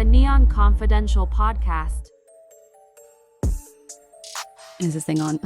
the Neon Confidential podcast. Is this thing on?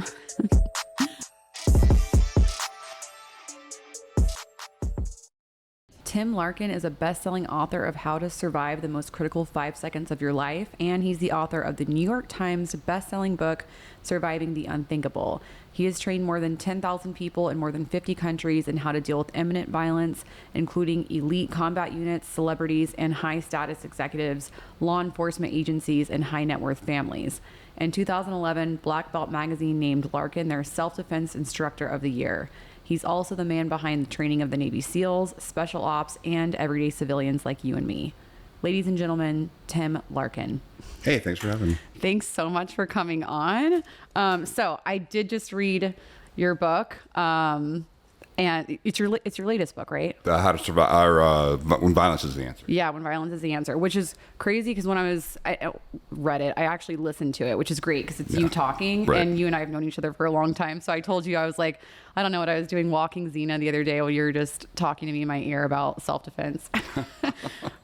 Tim Larkin is a best-selling author of How to Survive the Most Critical 5 Seconds of Your Life, and he's the author of the New York Times best-selling book, Surviving the Unthinkable. He has trained more than 10,000 people in more than 50 countries in how to deal with imminent violence, including elite combat units, celebrities, and high-status executives, law enforcement agencies, and high-net-worth families. In 2011, Black Belt magazine named Larkin their self-defense instructor of the year. He's also the man behind the training of the Navy SEALs, special ops, and everyday civilians like you and me. Ladies and gentlemen, Tim Larkin. Hey, thanks for having me. Thanks so much for coming on. So I did just read your book, and it's your latest book, right? How to Survive, When Violence is the Answer. Yeah, When Violence is the Answer, which is crazy because when I read it, I actually listened to it, which is great because it's you talking, right. And you and I have known each other for a long time. So I told you, I was like, I don't know what I was doing walking Xena the other day while you were just talking to me in my ear about self-defense.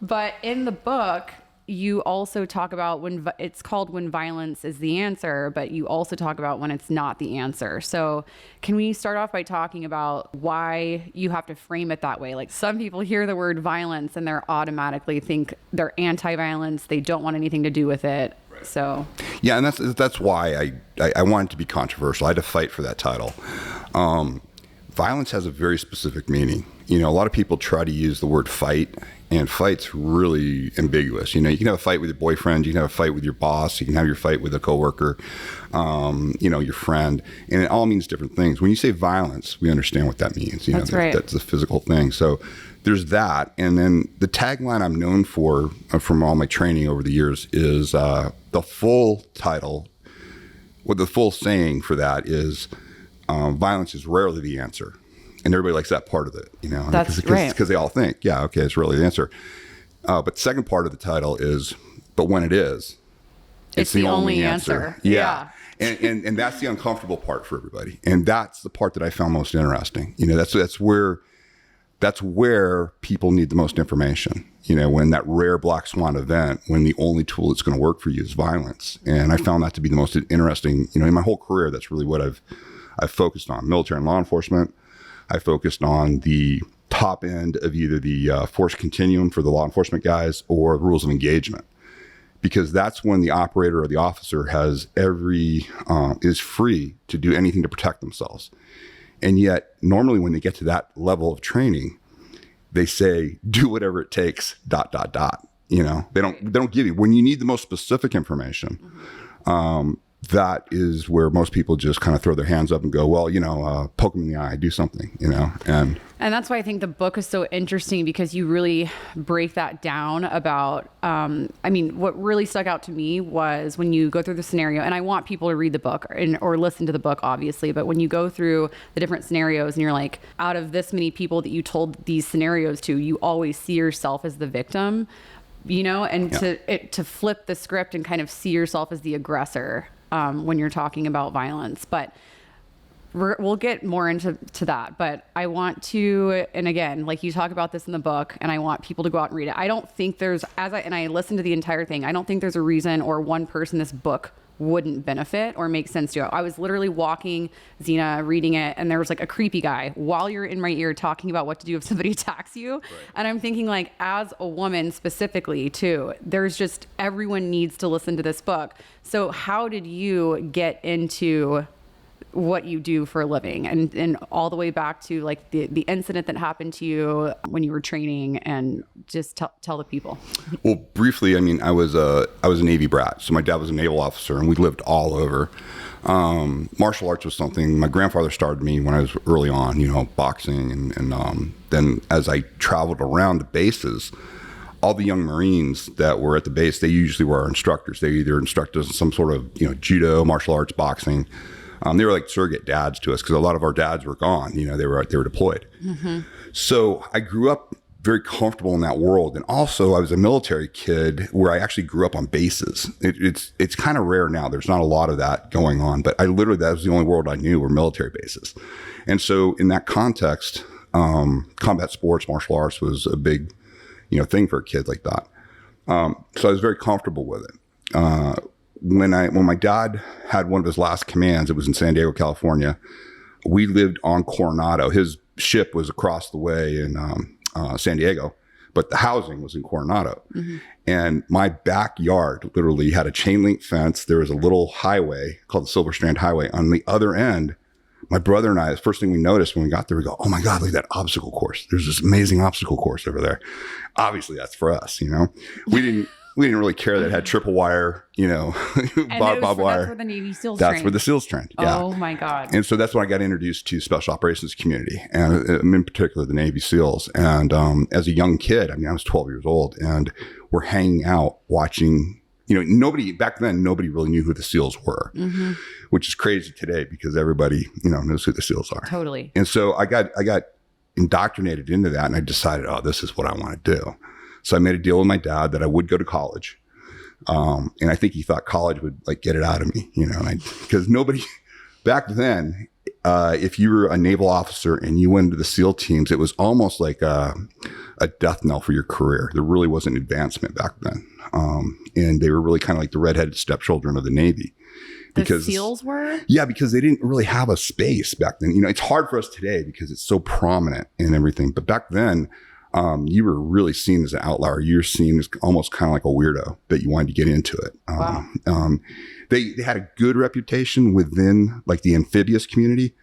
But in the book, you also talk about it's called When Violence is the Answer, but you also talk about when it's not the answer. So can we start off by talking about why you have to frame it that way? Like some people hear the word violence and they're automatically think they're anti-violence. They don't want anything to do with it. Right. So yeah, and that's why I wanted to be controversial. I had to fight for that title. Violence has a very specific meaning. You know, a lot of people try to use the word fight, and fight's really ambiguous. You know, you can have a fight with your boyfriend, you can have a fight with your boss, you can have your fight with a coworker, your friend, and it all means different things. When you say violence, we understand what that means. You that's know, right. That's a physical thing. So there's that. And then the tagline I'm known for from all my training over the years is the full title, the full saying for that is violence is rarely the answer. And everybody likes that part of it, you know. That's right. Because they all think, yeah, okay, it's really the answer. But the second part of the title is, but when it is, it's the only answer. Yeah. And that's the uncomfortable part for everybody. And that's the part that I found most interesting. You know, that's where people need the most information. You know, when that rare black swan event, when the only tool that's going to work for you is violence. And I found that to be the most interesting, you know, in my whole career. That's really what I've focused on, military and law enforcement. I focused on the top end of either the force continuum for the law enforcement guys or the rules of engagement, because that's when the operator or the officer is free to do anything to protect themselves. And yet normally when they get to that level of training, they say, do whatever it takes, ... You know, they don't give you, when you need the most specific information, that is where most people just kind of throw their hands up and go, well, you know, poke them in the eye, do something, you know. And that's why I think the book is so interesting, because you really break that down about, what really stuck out to me was when you go through the scenario, and I want people to read the book or listen to the book, obviously, but when you go through the different scenarios and you're like, out of this many people that you told these scenarios to, you always see yourself as the victim, you know, and to flip the script and kind of see yourself as the aggressor. When you're talking about violence, but we'll get more into that. But I want to, and again, like you talk about this in the book, and I want people to go out and read it. I don't think there's, I listened to the entire thing, I don't think there's a reason or one person this book wouldn't benefit or make sense to. I was literally walking Xena reading it, and there was like a creepy guy while you're in my ear talking about what to do if somebody attacks you. Right. And I'm thinking, like, as a woman specifically too, there's just, everyone needs to listen to this book. So how did you get into what you do for a living, and all the way back to like the incident that happened to you when you were training, and just tell the people. Well, briefly, I mean, I was a Navy brat. So my dad was a naval officer, and we lived all over. Martial arts was something my grandfather started me when I was early on, you know, boxing. And then as I traveled around the bases, all the young Marines that were at the base, they usually were our instructors. They either instructed us in some sort of, you know, judo, martial arts, boxing. They were like surrogate dads to us, because a lot of our dads were gone. You know, they were deployed. Mm-hmm. So I grew up very comfortable in that world, and also I was a military kid where I actually grew up on bases. It's kind of rare now. There's not a lot of that going on, but that was the only world I knew were military bases. And so in that context, combat sports, martial arts was a big, you know, thing for a kid like that. So I was very comfortable with it. When my dad had one of his last commands, it was in San Diego, California. We lived on Coronado. His ship was across the way in San Diego, but the housing was in Coronado. Mm-hmm. And my backyard literally had a chain link fence. There was a little highway called the Silver Strand Highway. On the other end, my brother and I, the first thing we noticed when we got there, we go, oh my God, look at that obstacle course. There's this amazing obstacle course over there. Obviously that's for us, you know. We didn't really care that it had triple wire, you know, barbed wire. That's where the Navy SEALs That's trained. where the SEALs trained. Yeah. Oh my God. And so that's when I got introduced to special operations community, and in particular the Navy SEALs. And as a young kid, I mean, I was 12 years old, and we're hanging out watching. You know, back then, nobody really knew who the SEALs were, mm-hmm. which is crazy today because everybody, you know, knows who the SEALs are. Totally. And so I got indoctrinated into that, and I decided, oh, this is what I want to do. So I made a deal with my dad that I would go to college. And I think he thought college would like get it out of me, you know, because nobody back then, if you were a naval officer and you went into the SEAL teams, it was almost like a death knell for your career. There really wasn't advancement back then. And they were really kind of like the redheaded stepchildren of the Navy. Because the SEALs were? Yeah, because they didn't really have a space back then. You know, it's hard for us today because it's so prominent and everything. But back then, you were really seen as an outlier. You were seen as almost kind of like a weirdo that you wanted to get into it. Wow. They had a good reputation within like the amphibious community.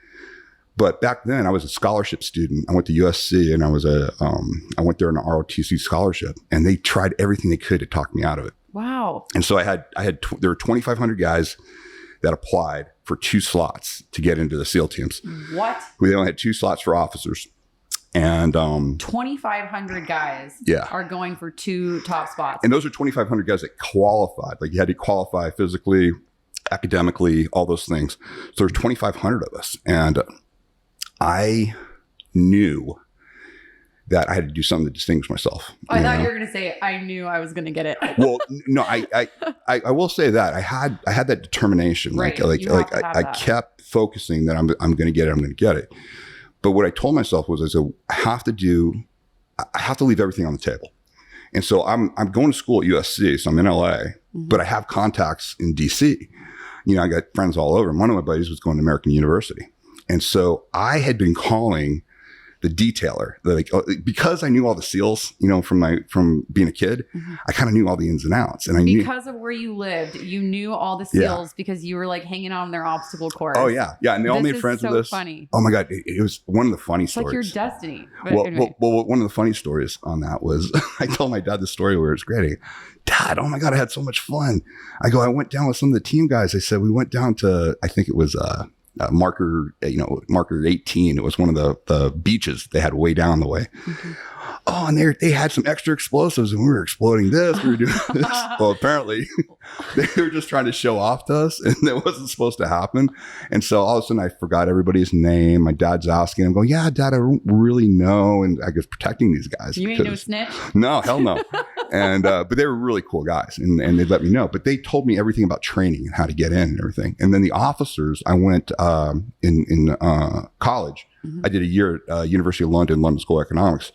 But back then I was a scholarship student. I went to USC and I went there on an ROTC scholarship, and they tried everything they could to talk me out of it. Wow. And so there were 2,500 guys that applied for 2 slots to get into the SEAL teams. What? We only had 2 slots for officers. And 2,500 guys are going for 2 top spots. And those are 2,500 guys that qualified. Like you had to qualify physically, academically, all those things. So there's 2,500 of us. And I knew that I had to do something to distinguish myself. I thought you were going to say, I knew I was going to get it. Well, no, I will say that I had that determination. Right. I kept focusing that I'm going to get it. I'm going to get it. But what I told myself was, I said, I have to leave everything on the table. And so I'm going to school at USC. So I'm in LA, mm-hmm. but I have contacts in DC. You know, I got friends all over. And one of my buddies was going to American University. And so I had been calling the detailer, because I knew all the SEALs, you know, from being a kid, mm-hmm. I kind of knew all the ins and outs. And because of where you lived, you knew all the SEALs because you were like hanging out on their obstacle course. Oh yeah. Yeah. And they all made friends with us. Funny. Oh my God. It was one of the funny stories. Like your destiny. Well, one of the funny stories on that was I told my dad the story where it's great. Dad, oh my God, I had so much fun. I went down with some of the team guys. I said, we went down to, I think it was, marker 18. It was one of the beaches they had way down the way. Mm-hmm. Oh, and they had some extra explosives, and we were exploding this. We were doing this. Well, apparently they were just trying to show off to us, and that wasn't supposed to happen. And so all of a sudden, I forgot everybody's name. My dad's asking. I'm going, yeah, Dad, I don't really know. And I was protecting these guys. You ain't no snitch? No, hell no. And but they were really cool guys, and they let me know. But they told me everything about training and how to get in and everything. And then the officers, I went in college. Mm-hmm. I did a year at University of London School of Economics,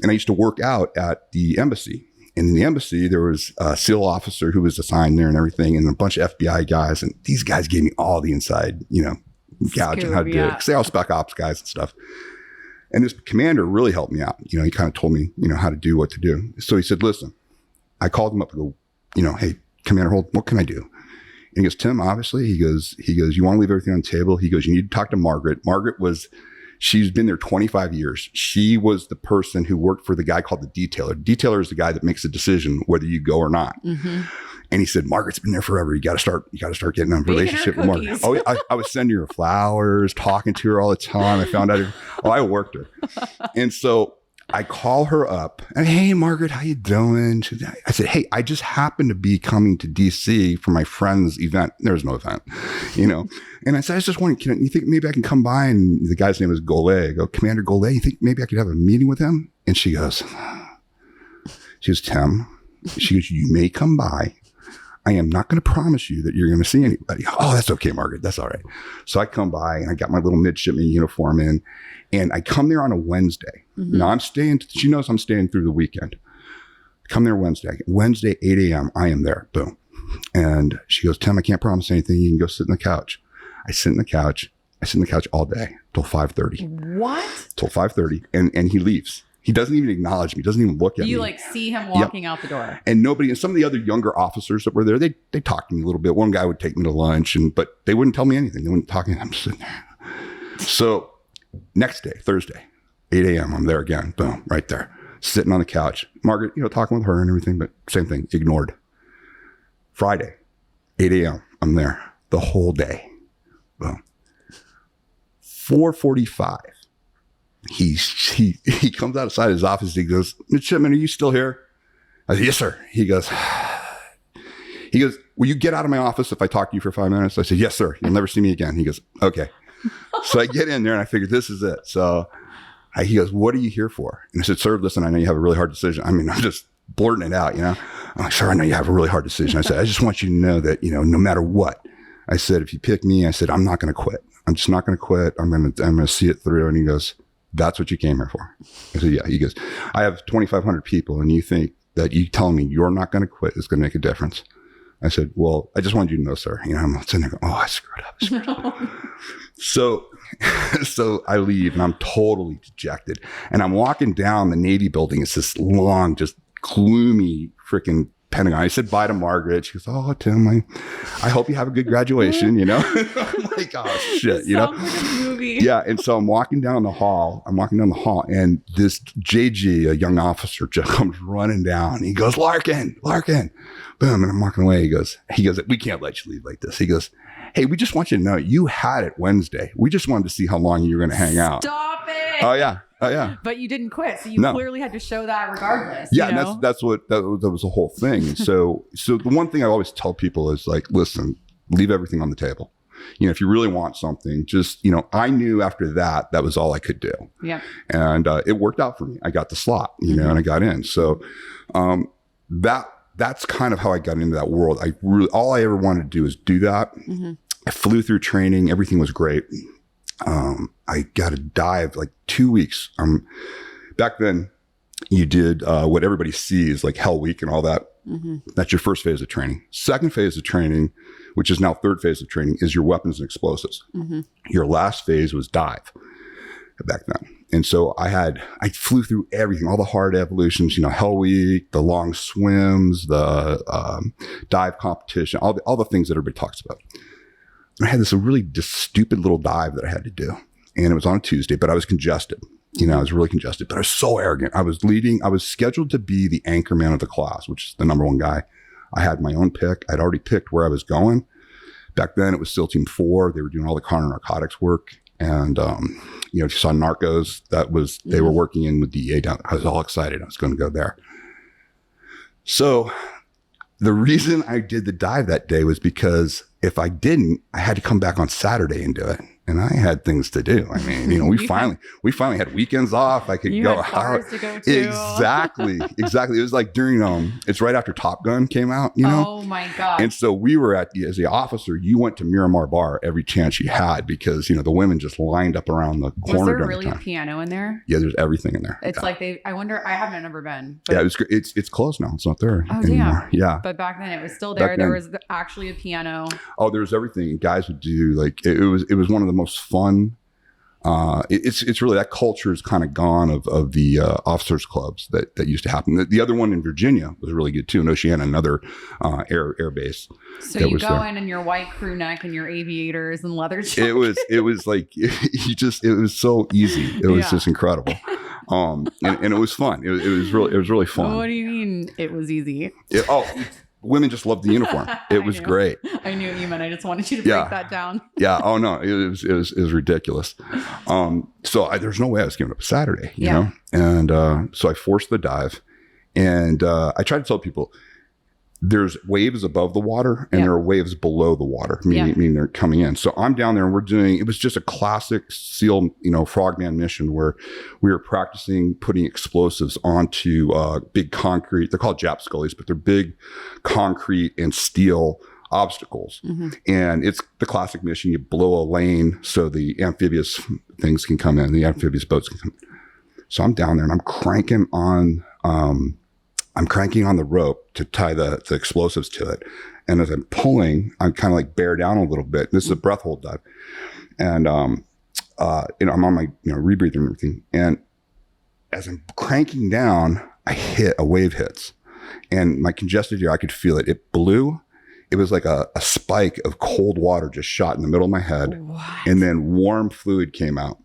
and I used to work out at the embassy. And in the embassy, there was a SEAL officer who was assigned there and everything, and a bunch of FBI guys. And these guys gave me all the inside, you know, gouging how to do it, because they're all spec ops guys and stuff. And this commander really helped me out. You know, he kind of told me, you know, how to do what to do. So he said, listen, I called him up and go, you know, hey, Commander Holt, what can I do? And he goes, Tim, obviously, he goes, you want to leave everything on the table? He goes, you need to talk to Margaret. She's been there 25 years. She was the person who worked for the guy called the detailer. Detailer is the guy that makes a decision whether you go or not. Mm-hmm. And he said, Margaret's been there forever. You got to start getting a relationship with Margaret. Oh, I was sending her flowers, talking to her all the time. I found out, I worked her. And so I call her up and, hey, Margaret, how you doing? I said, hey, I just happened to be coming to DC for my friend's event. There was no event, you know. And I said, I was just wondering, you think maybe I can come by? And the guy's name is Golay. I go, Commander Golay, you think maybe I could have a meeting with him? And she goes, Tim, she goes, you may come by. I am not going to promise you that you're going to see anybody. Oh, that's okay, Margaret. That's all right. So I come by and I got my little midshipman uniform in, and I come there on a Wednesday. Mm-hmm. Now she knows I'm staying through the weekend. Come there Wednesday, 8 a.m. I am there. Boom. And she goes, Tim, I can't promise anything. You can go sit in the couch. I sit in the couch all day till 5:30. What? Till 5:30. And he leaves. He doesn't even acknowledge me. Doesn't even look at me. You like see him walking out the door. And some of the other younger officers that were there, they talked to me a little bit. One guy would take me to lunch, but they wouldn't tell me anything. They wouldn't talk to me. I'm sitting there. So next day, Thursday, 8 a.m., I'm there again. Boom, right there. Sitting on the couch. Margaret, talking with her and everything, but same thing, ignored. Friday, 8 a.m., I'm there the whole day. Boom. 4:45. He comes outside his office. He goes, Midshipman, are you still here? I said, yes, sir. He goes, will you get out of my office if I talk to you for 5 minutes? I said, yes, sir. You'll never see me again. He goes, okay. So I get in there and I figured this is it. So he goes, what are you here for? And I said, sir, listen, I know you have a really hard decision. I mean, I'm just blurting it out, I'm like, sir, I know you have a really hard decision. I said, I just want you to know that, no matter what, I said, if you pick me, I said, I'm not going to quit. I'm just not going to quit. I'm going to see it through. And he goes, that's what you came here for. I said, yeah. He goes, I have 2,500 people and you think that you telling me you're not going to quit is going to make a difference. I said, well, I just wanted you to know, sir. I'm sitting there going, I screwed up. So I leave and I'm totally dejected. And I'm walking down the Navy building. It's this long, just gloomy freaking Pentagon. I said bye to Margaret. She goes, oh, Tim, I hope you have a good graduation, I'm like, oh, shit, Sounds like a movie. Yeah. And so I'm walking down the hall and this JG, a young officer, just comes running down. He goes, Larkin. Boom. And I'm walking away. He goes, we can't let you leave like this. He goes, hey, we just want you to know you had it Wednesday. We just wanted to see how long you were going to hang out. Stop it. Oh, yeah. But you didn't quit. So you clearly had to show that regardless. Yeah. And that was the whole thing. And so the one thing I always tell people is like, listen, leave everything on the table. If you really want something, just, I knew after that was all I could do. Yeah. And it worked out for me. I got the slot, and I got in. So that's kind of how I got into that world. All I ever wanted to do is do that. Mm-hmm. I flew through training. Everything was great. I got to dive like 2 weeks. Back then you did what everybody sees, like Hell Week and all that. Mm-hmm. That's your first phase of training. Second phase of training, which is now third phase of training, is your weapons and explosives. Mm-hmm. Your last phase was dive back then. And so I flew through everything, all the hard evolutions, Hell Week, the long swims, the dive competition, all the things that everybody talks about. I had this really just stupid little dive that I had to do. And it was on a Tuesday, but I was congested. I was really congested, but I was so arrogant. I was scheduled to be the anchor man of the class, which is the number one guy. I had my own pick. I'd already picked where I was going. Back then it was SEAL Team 4. They were doing all the counter narcotics work. And, if you saw Narcos, they were working in with DEA down there. I was all excited. I was going to go there. So the reason I did the dive that day was because if I didn't, I had to come back on Saturday and do it. And I had things to do. I mean, we finally had weekends off. I could go out. To go to. Exactly. It was like during, it's right after Top Gun came out, Oh my God. And so we were as the officer, you went to Miramar Bar every chance you had because, the women just lined up around the corner. Was there really a piano in there? Yeah, there's everything in there. It's like I wonder, I haven't never been. But it's closed now. It's not there Damn. anymore. Yeah. But back then it was still there. There was actually a piano. Oh, there was everything. Guys would do it was one of the most fun. It's really, that culture is kind of gone of the officers clubs that used to happen. The other one in Virginia was really good too. In Oceana, another air base. So you go in your white crew neck and your aviators and leather jacket. It was like it was so easy. It was just incredible. And it was fun. It was really fun. What do you mean it was easy? Women just loved the uniform. It was great. I knew what you meant. I just wanted you to break that down. Yeah. Oh no, it was ridiculous. So there's no way I was giving up a Saturday, you know? And so I forced the dive, and I try to tell people there's waves above the water and there are waves below the water, meaning they're coming in. So I'm down there and it was just a classic SEAL, frogman mission where we were practicing putting explosives onto big concrete. They're called Jap scullies, but they're big concrete and steel obstacles. Mm-hmm. And it's the classic mission. You blow a lane so the amphibious things can come in, the amphibious boats can come in. So I'm down there and I'm cranking on I'm cranking on the rope to tie the explosives to it. And as I'm pulling, I'm kind of like bear down a little bit. This is a breath hold dive. And, I'm on my, rebreathing and everything. And as I'm cranking down, a wave hits. And my congested ear, I could feel it. It blew. It was like a spike of cold water just shot in the middle of my head. What? And then warm fluid came out.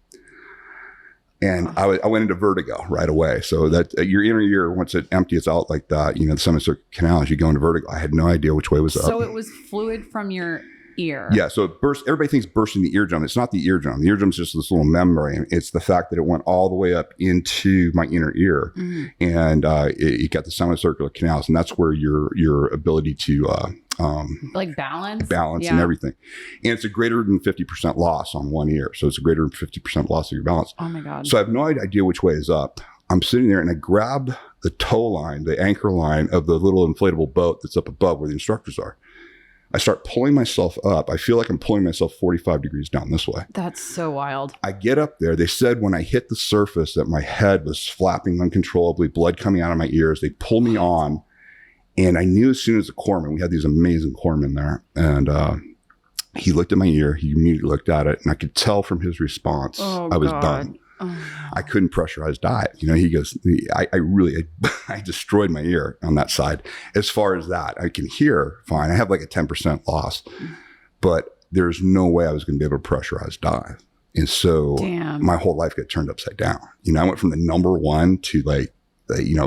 And I went into vertigo right away. So that your inner ear, once it empties out like that, the semicircular canal, as you go into vertigo, I had no idea which way was up. So it was fluid from your ear. Yeah. So it burst. Everybody thinks bursting the eardrum. It's not the eardrum. The eardrum's just this little membrane. It's the fact that it went all the way up into my inner ear, and it got the semicircular canals, and that's where your ability to like balance and everything. And it's a greater than 50% loss on one ear. So it's a greater than 50% loss of your balance. Oh my God. So I have no idea which way is up. I'm sitting there and I grab the tow line, the anchor line of the little inflatable boat that's up above where the instructors are. I start pulling myself up. I feel like I'm pulling myself 45 degrees down this way. That's so wild. I get up there. They said when I hit the surface that my head was flapping uncontrollably, blood coming out of my ears. They pulled me on. And I knew as soon as the corpsman, we had these amazing corpsmen there. And he looked at my ear. He immediately looked at it. And I could tell from his response, I was done. Oh. I couldn't pressurize dive. He goes, I destroyed my ear on that side. As far as that, I can hear fine. I have like a 10% loss, but there's no way I was going to be able to pressurize dive. And so my whole life got turned upside down. I went from the number one to like,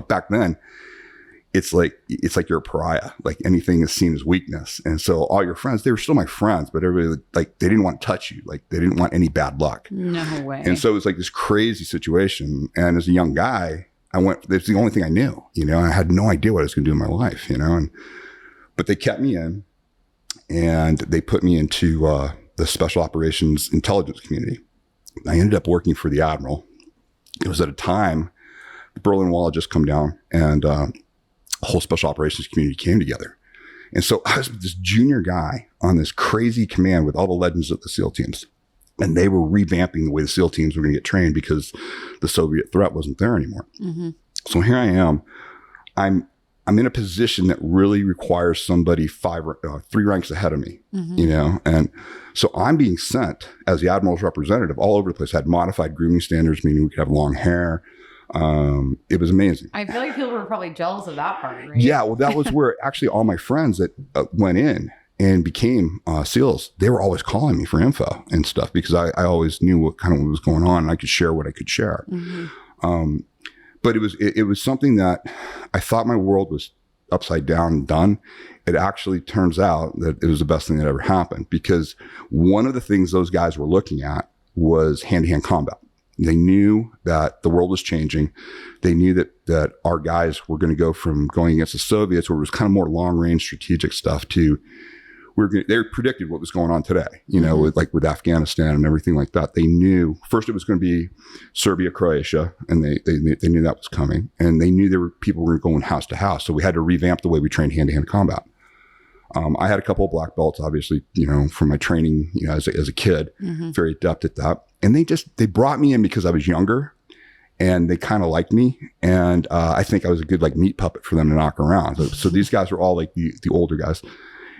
back then, it's like you're a pariah. Like anything is seen as weakness. And so all your friends, they were still my friends, but everybody, like, they didn't want to touch you. Like they didn't want any bad luck. No way. And so it was like this crazy situation. And as a young guy, it's the only thing I knew, I had no idea what I was going to do in my life, but they kept me in and they put me into the special operations intelligence community. I ended up working for the Admiral. It was at a time, the Berlin Wall had just come down and, the whole special operations community came together. And so I was this junior guy on this crazy command with all the legends of the SEAL teams. And they were revamping the way the SEAL teams were going to get trained because the Soviet threat wasn't there anymore. Mm-hmm. So here I am. I'm in a position that really requires somebody 3 ranks ahead of me, And so I'm being sent as the Admiral's representative all over the place. I had modified grooming standards, meaning we could have long hair. It was amazing. I feel like people were probably jealous of that part, right? Yeah, well, that was where actually all my friends that went in and became SEALs, they were always calling me for info and stuff because I always knew what was going on and I could share what I could share. Mm-hmm. But it was something that I thought my world was upside down and done. It actually turns out that it was the best thing that ever happened because one of the things those guys were looking at was hand-to-hand combat. They knew that the world was changing. They knew that our guys were going to go from going against the Soviets, where it was kind of more long-range strategic stuff, to they predicted what was going on today. With Afghanistan and everything like that. They knew first it was going to be Serbia, Croatia, and they knew that was coming, and they knew people were going house to house. So we had to revamp the way we trained hand-to-hand combat. I had a couple of black belts, obviously, from my training, as a kid, very adept at that. And they brought me in because I was younger and they kind of liked me. And I think I was a good meat puppet for them to knock around. So these guys were all like the older guys.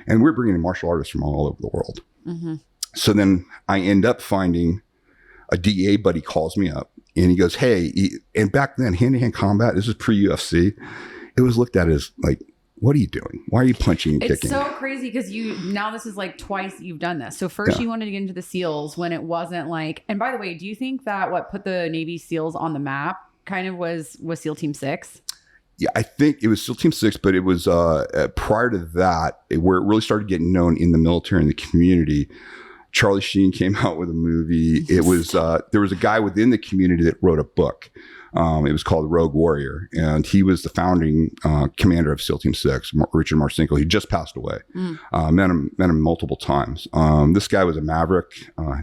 And we're bringing in martial artists from all over the world. Mm-hmm. So then I end up finding a DEA buddy calls me up and he goes, hey, and back then hand-to-hand combat, this is pre-UFC. It was looked at as like, what are you doing? Why are you punching and kicking? It's so crazy because now this is like twice you've done this. So first you wanted to get into the SEALs when it wasn't like, and by the way, do you think that what put the Navy SEALs on the map kind of was SEAL Team 6? Yeah, I think it was SEAL Team 6, but it was prior to that, where it really started getting known in the military and the community. Charlie Sheen came out with a movie. It was there was a guy within the community that wrote a book. It was called Rogue Warrior, and he was the founding commander of SEAL Team 6, Richard Marcinko. He just passed away. Met him multiple times. This guy was a maverick,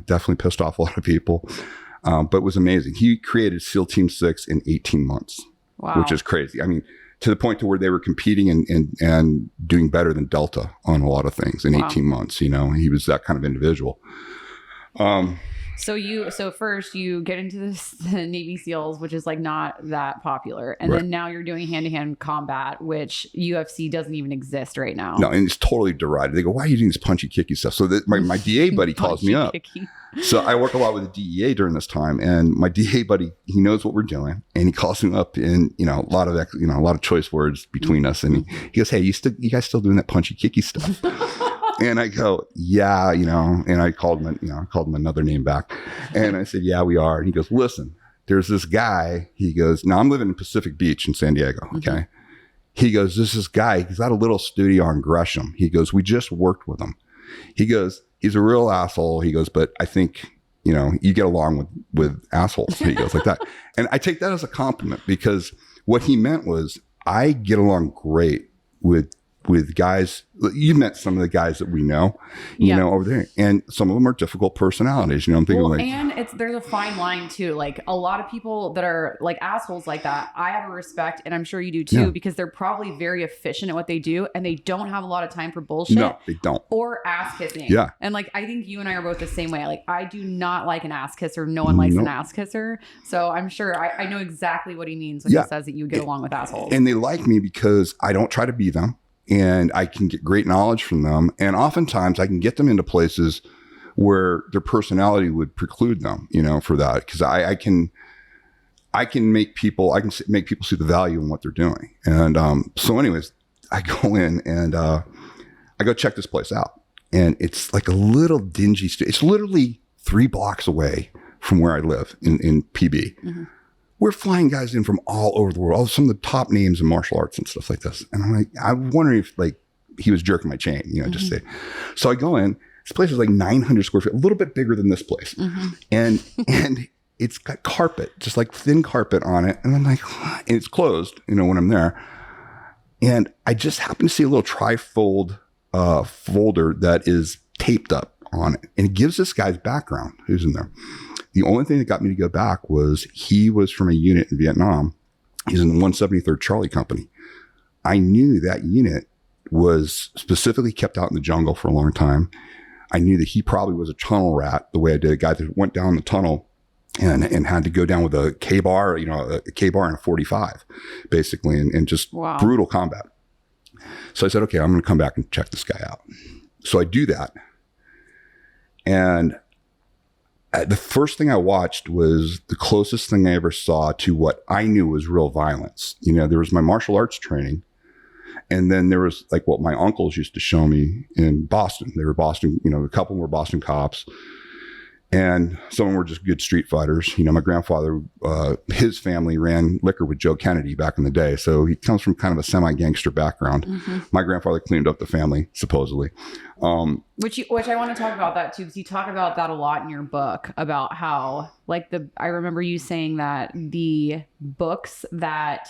definitely pissed off a lot of people, but was amazing. He created SEAL Team 6 in 18 months, which is crazy. I mean, to the point to where they were competing and doing better than Delta on a lot of things in 18 months. He was that kind of individual. So first you get into the Navy SEALs, which is like not that popular. And Right. then now you're doing hand-to-hand combat, which UFC doesn't even exist right now. No, and it's totally derided. They go, why are you doing this punchy kicky stuff? So my DA buddy calls me up. Kicky. So I work a lot with the DEA during this time, and my DA buddy, he knows what we're doing, and he calls me up in a lot of choice words between us, and he goes, "Hey, you guys still doing that punchy kicky stuff?" And I go, "Yeah, and I called him another name back, and I said, "Yeah, we are." And he goes, "Listen, there's this guy." He goes, "Now I'm living in Pacific Beach in San Diego, okay." Mm-hmm. He goes, "There's this guy. He's got a little studio on Gresham." He goes, "We just worked with him." He goes, "He's a real asshole." He goes, "But I think, you get along with assholes." He goes like that. And I take that as a compliment, because what he meant was I get along great with guys. You met some of the guys that we know, over there, and some of them are difficult personalities. I'm thinking and there's a fine line too. Like a lot of people that are like assholes like that, I have a respect, and I'm sure you do too, because they're probably very efficient at what they do, and they don't have a lot of time for bullshit. No, they don't. Or ass kissing. Yeah. And like I think you and I are both the same way. Like I do not like an ass kisser. No one likes an ass kisser. So I'm sure I know exactly what he means when he says that you get along with assholes. And they like me because I don't try to be them. And I can get great knowledge from them. And oftentimes I can get them into places where their personality would preclude them, for that. Because I can make people see the value in what they're doing. And so anyways, I go in and I go check this place out. And it's like a little dingy it's literally 3 blocks away from where I live in PB. Mm-hmm. We're flying guys in from all over the world, some of the top names in martial arts and stuff like this. And I'm like, I'm wondering if he was jerking my chain, just say. So I go in. This place is like 900 square feet, a little bit bigger than this place, and it's got carpet, just like thin carpet on it. And I'm like, and it's closed, when I'm there. And I just happen to see a little trifold folder that is taped up on it, and it gives this guy's background who's in there. The only thing that got me to go back was he was from a unit in Vietnam. He's in the 173rd Charlie Company. I knew that unit was specifically kept out in the jungle for a long time. I knew that he probably was a tunnel rat, the way I did. A guy that went down the tunnel and had to go down with a K-bar, a K-bar and a 45, basically, and just brutal combat. So I said, okay, I'm going to come back and check this guy out. So I do that. And the first thing I watched was the closest thing I ever saw to what I knew was real violence. There was my martial arts training, and then there was like what my uncles used to show me in Boston. They were Boston, a couple were Boston cops, and some of them were just good street fighters. My grandfather, his family ran liquor with Joe Kennedy back in the day. So he comes from kind of a semi-gangster background. Mm-hmm. My grandfather cleaned up the family, supposedly. Which I want to talk about that too, because you talk about that a lot in your book, about how I remember you saying that the books that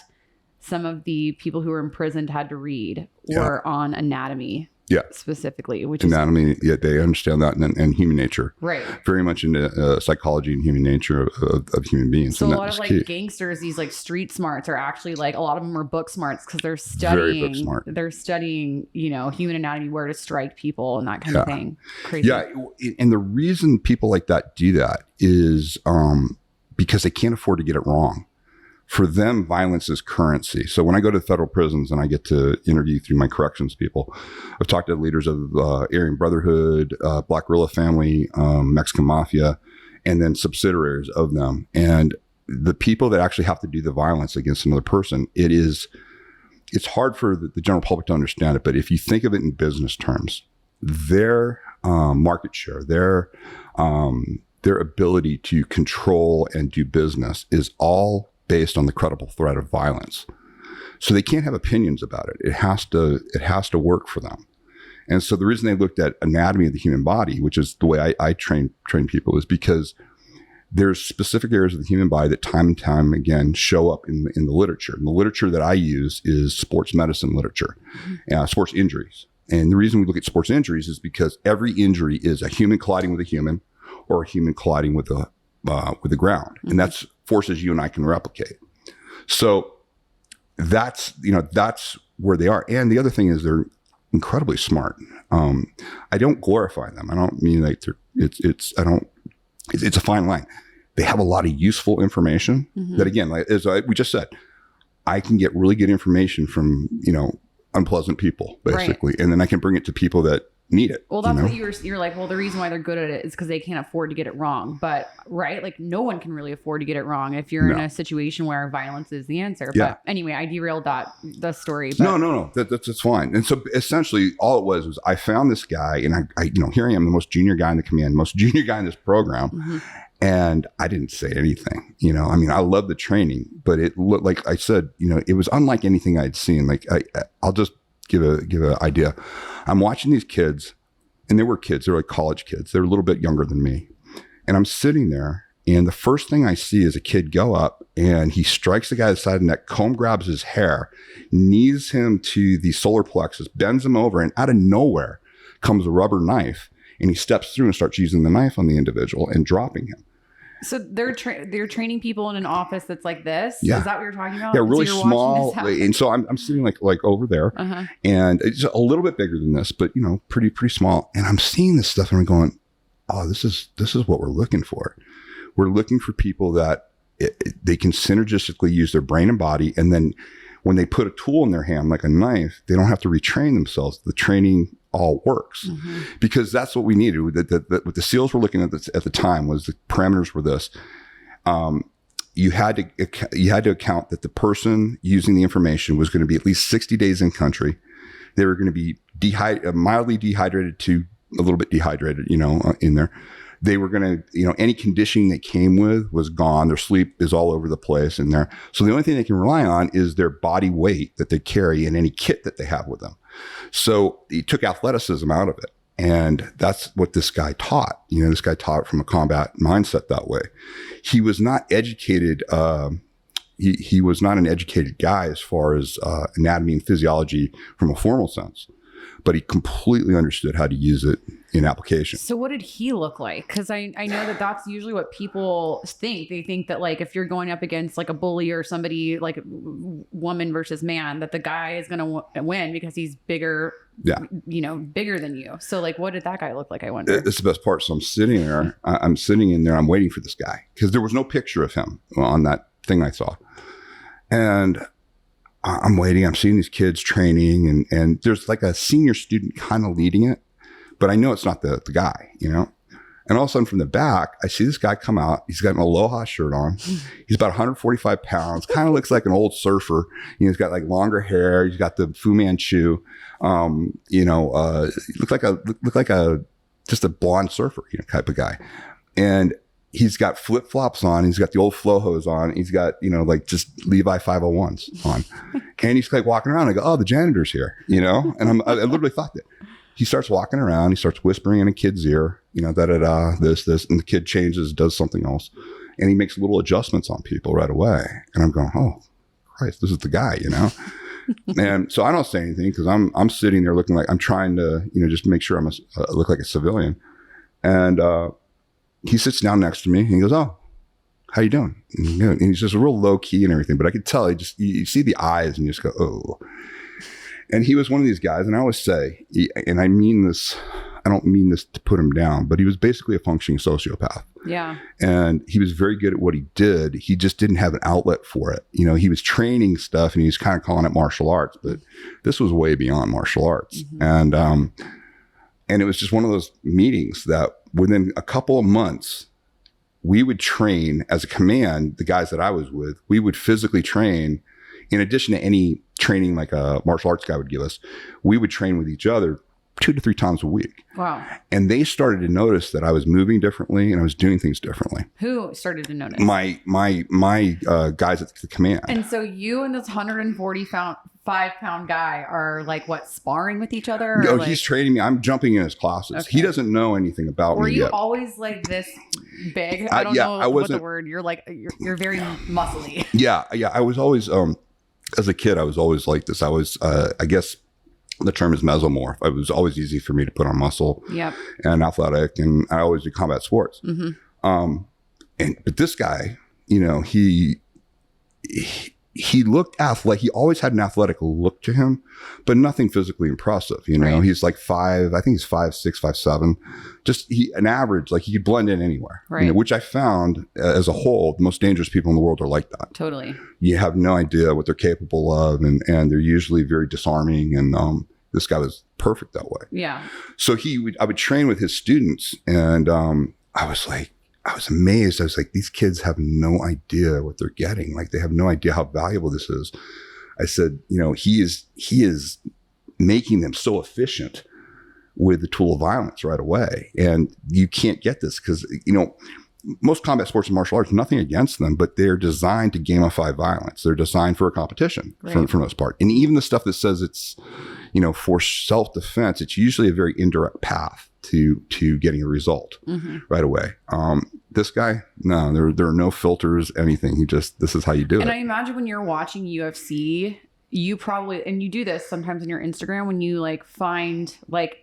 some of the people who were imprisoned had to read were on anatomy. Yeah, specifically, which anatomy. Yeah, they understand that, and human nature. Right. Very much into psychology and human nature of human beings. So a lot of gangsters, these street smarts are actually a lot of them are book smarts, because they're studying. Very book smart. They're studying, human anatomy, where to strike people and that kind of thing. Crazy. Yeah, and the reason people like that do that is because they can't afford to get it wrong. For them, violence is currency. So when I go to federal prisons and I get to interview through my corrections people, I've talked to leaders of Aryan Brotherhood, Black Guerrilla Family, Mexican Mafia, and then subsidiaries of them. And the people that actually have to do the violence against another person, it's hard for the general public to understand it. But if you think of it in business terms, their market share, their ability to control and do business is all based on the credible threat of violence. So they can't have opinions about it. It has to work for them. And so the reason they looked at anatomy of the human body, which is the way I train people, is because there's specific areas of the human body that time and time again show up in the literature. And the literature that I use is sports medicine literature, sports injuries. And the reason we look at sports injuries is because every injury is a human colliding with a human, or a human colliding with the ground. Mm-hmm. And that's forces you and I can replicate. So that's where they are. And the other thing is they're incredibly smart. I don't glorify them. I don't mean it's a fine line. They have a lot of useful information that, again, like, as we just said, I can get really good information from, unpleasant people, basically. Right. And then I can bring it to people that need it. Well, that's what you're like, well, the reason why they're good at it is because they can't afford to get it wrong. But right, like no one can really afford to get it wrong if you're in a situation where violence is the answer. Yeah. But anyway, I derailed the story. But. No, that's fine. And so essentially all it was I found this guy, and I here I am, the most junior guy in the command, most junior guy in this program. And I didn't say anything, I love the training, but it looked, like I said, it was unlike anything I'd seen. Like I'll just give an idea. I'm watching these kids, and they were kids. They were like college kids. They were a little bit younger than me. And I'm sitting there, and the first thing I see is a kid go up, and he strikes the guy on the side of the neck, comb grabs his hair, knees him to the solar plexus, bends him over, and out of nowhere comes a rubber knife, and he steps through and starts using the knife on the individual and dropping him. So they're training people in an office that's like this. Yeah. Is that what you're talking about? Yeah, really small. And so I'm sitting like over there, and it's a little bit bigger than this, but pretty small. And I'm seeing this stuff, and I'm going, oh, this is what we're looking for. We're looking for people that they can synergistically use their brain and body, and then when they put a tool in their hand, like a knife, they don't have to retrain themselves. The training all works, because that's what we needed. What the SEALs were looking at the time was the parameters were this. You had to account that the person using the information was going to be at least 60 days in country. They were going to be mildly dehydrated to a little bit dehydrated, in there. They were going to, any conditioning they came with was gone. Their sleep is all over the place in there. So the only thing they can rely on is their body weight that they carry in any kit that they have with them. So he took athleticism out of it. And that's what this guy taught. This guy taught from a combat mindset that way. He was not educated. He was not an educated guy as far as anatomy and physiology from a formal sense, but he completely understood how to use it in application. So what did he look like? Because I know that's usually what people think. They think that like if you're going up against like a bully or somebody like woman versus man, that the guy is going to win because he's bigger, bigger than you. So like what did that guy look like, I wonder? That's the best part. So I'm sitting there, I'm sitting in there, I'm waiting for this guy because there was no picture of him on that thing I saw. And I'm waiting, I'm seeing these kids training, and there's like a senior student kind of leading it, but I know it's not the guy, And all of a sudden from the back, I see this guy come out. He's got an Aloha shirt on. He's about 145 pounds, kind of looks like an old surfer. He's got like longer hair. He's got the Fu Manchu, looked like just a blonde surfer, type of guy. And he's got flip flops on. He's got the old flow hose on. He's got, like just Levi 501s on. And he's like walking around. I go, oh, the janitor's here, And I literally thought that. He starts walking around. He starts whispering in a kid's ear, this, and the kid changes, does something else. And he makes little adjustments on people right away. And I'm going, oh, Christ, this is the guy, And so I don't say anything because I'm sitting there looking like I'm trying to, just make sure I look like a civilian. And he sits down next to me and he goes, oh, how you doing? And he's just real low key and everything. But I could tell you see the eyes and you just go, oh. And he was one of these guys, and I always say, and I mean this, I don't mean this to put him down, but he was basically a functioning sociopath. Yeah. And he was very good at what he did. He just didn't have an outlet for it. He was training stuff and he was kind of calling it martial arts, but this was way beyond martial arts. And it was just one of those meetings that within a couple of months, we would train as a command, the guys that I was with, we would physically train in addition to any training like a martial arts guy would give us. We would train with each other 2 to 3 times a week. Wow. And they started to notice that I was moving differently and I was doing things differently. Who started to notice? My guys at the command. And so you and this 145-pound guy are like what, sparring with each other? No, like... he's training me. I'm jumping in his classes. Okay. He doesn't know anything about me yet. Were you always like this big? I don't know what the word. You're like you're very muscly. Yeah. I was always as a kid, I was always like this. I was, I guess the term is mesomorph. It was always easy for me to put on muscle and athletic, and I always do combat sports. But this guy, he he looked athletic. He always had an athletic look to him, but nothing physically impressive. You know, Right. he's like I think he's 5'6", 5'7", just an average, like he could blend in anywhere, Right. you know, which I found as a whole, the most dangerous people in the world are like that. Totally. You have no idea what they're capable of. And they're usually very disarming. And, this guy was perfect that way. Yeah. So I would train with his students, and, I was amazed. I was like, these kids have no idea what they're getting. Like, they have no idea how valuable this is. I said, you know, he is making them so efficient with the tool of violence right away. And you can't get this because, you know, most combat sports and martial arts, nothing against them, but they're designed to gamify violence. They're designed for a competition for the most part. And even the stuff that says it's, you know, for self-defense, it's usually a very indirect path to getting a result right away. This guy, no, there are no filters, anything. This is how you do it. And I imagine when you're watching UFC, you probably, and you do this sometimes on your Instagram, when you like find like